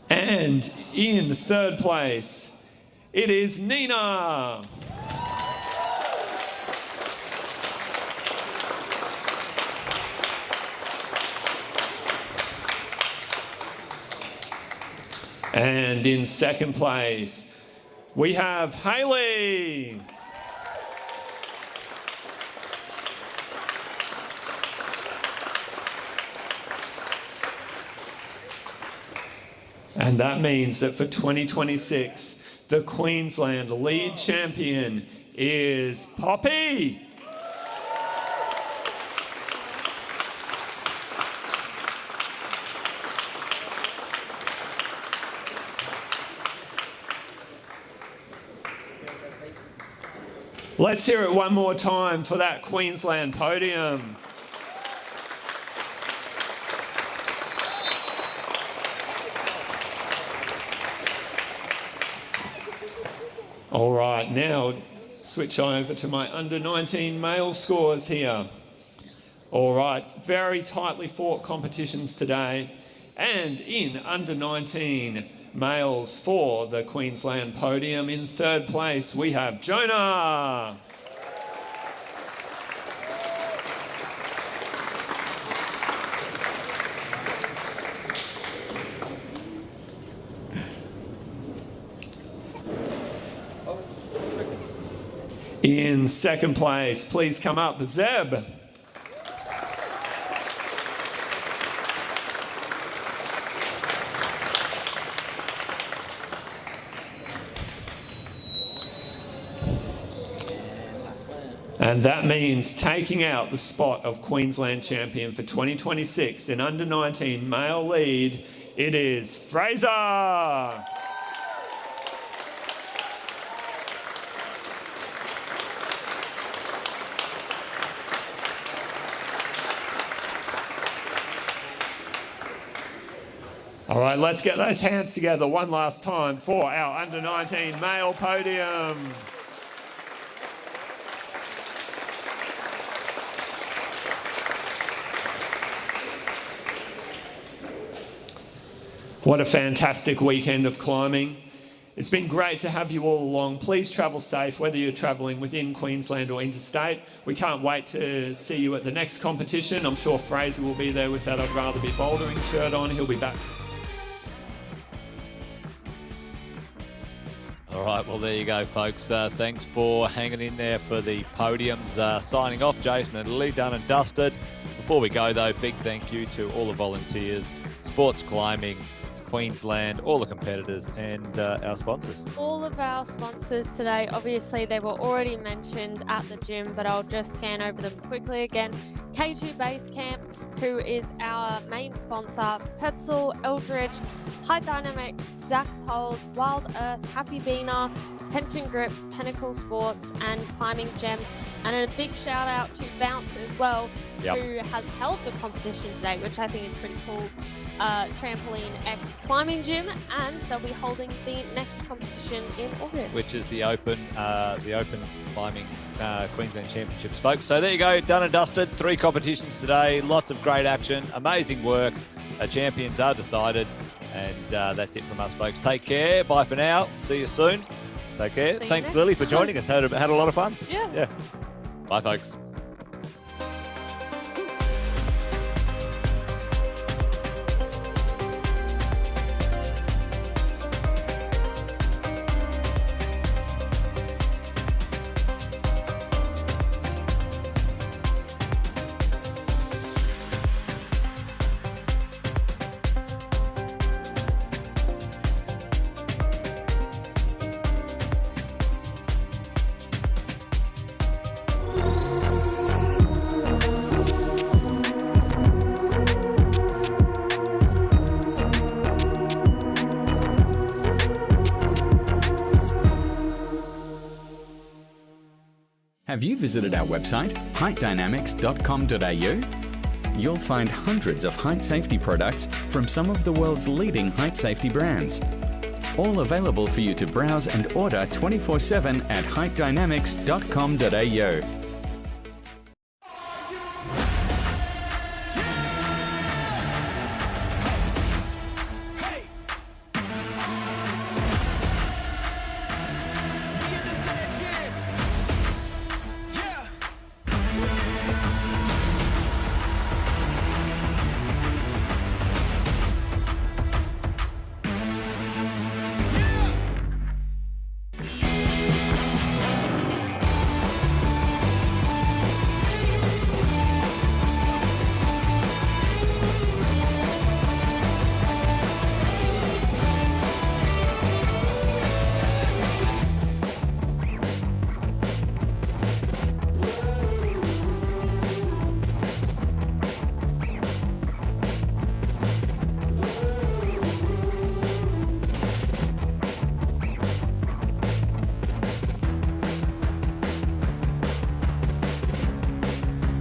And in third place, it is Nina. And in second place, we have Hayley. And that means that for 2026, the Queensland lead champion is Poppy. Let's hear it one more time for that Queensland podium. All right, now switch over to my under-19 male scores here. All right, very tightly fought competitions today. And in under-19 males for the Queensland podium, in third place, we have Jonah. In second place, please come up, Zeb. And that means taking out the spot of Queensland champion for 2026 in under-19 male lead, it is Fraser. All right, let's get those hands together one last time for our under-19 male podium. What a fantastic weekend of climbing. It's been great to have you all along. Please travel safe, whether you're travelling within Queensland or interstate. We can't wait to see you at the next competition. I'm sure Fraser will be there with that I'd Rather Be Bouldering shirt on. He'll be back. All right, well, there you go, folks. Thanks for hanging in there for the podiums. Signing off, Jason and Lily, done and dusted. Before we go, though, big thank you to all the volunteers, sports climbing, Queensland, all the competitors, and our sponsors. All of our sponsors today, obviously they were already mentioned at the gym, but I'll just scan over them quickly again. K2 Base Camp, who is our main sponsor, Petzl, Eldridge, High Dynamics, Dax Holds, Wild Earth, Happy Beaner, Tension Grips, Pinnacle Sports, and Climbing Gems. And a big shout out to Bounce as well, who has held the competition today, which I think is pretty cool. Trampoline X Climbing Gym, and they'll be holding the next competition in August, which is the Open Climbing Queensland Championships, folks. So there you go, done and dusted. 3 competitions today, lots of great action, amazing work. Champions are decided, and that's it from us, folks. Take care. Bye for now. See you soon. Take care. Thanks, Lily, for joining us. Had a lot of fun. Yeah. Bye, folks. Have you visited our website, heightdynamics.com.au? You'll find hundreds of height safety products from some of the world's leading height safety brands. All available for you to browse and order 24/7 at heightdynamics.com.au.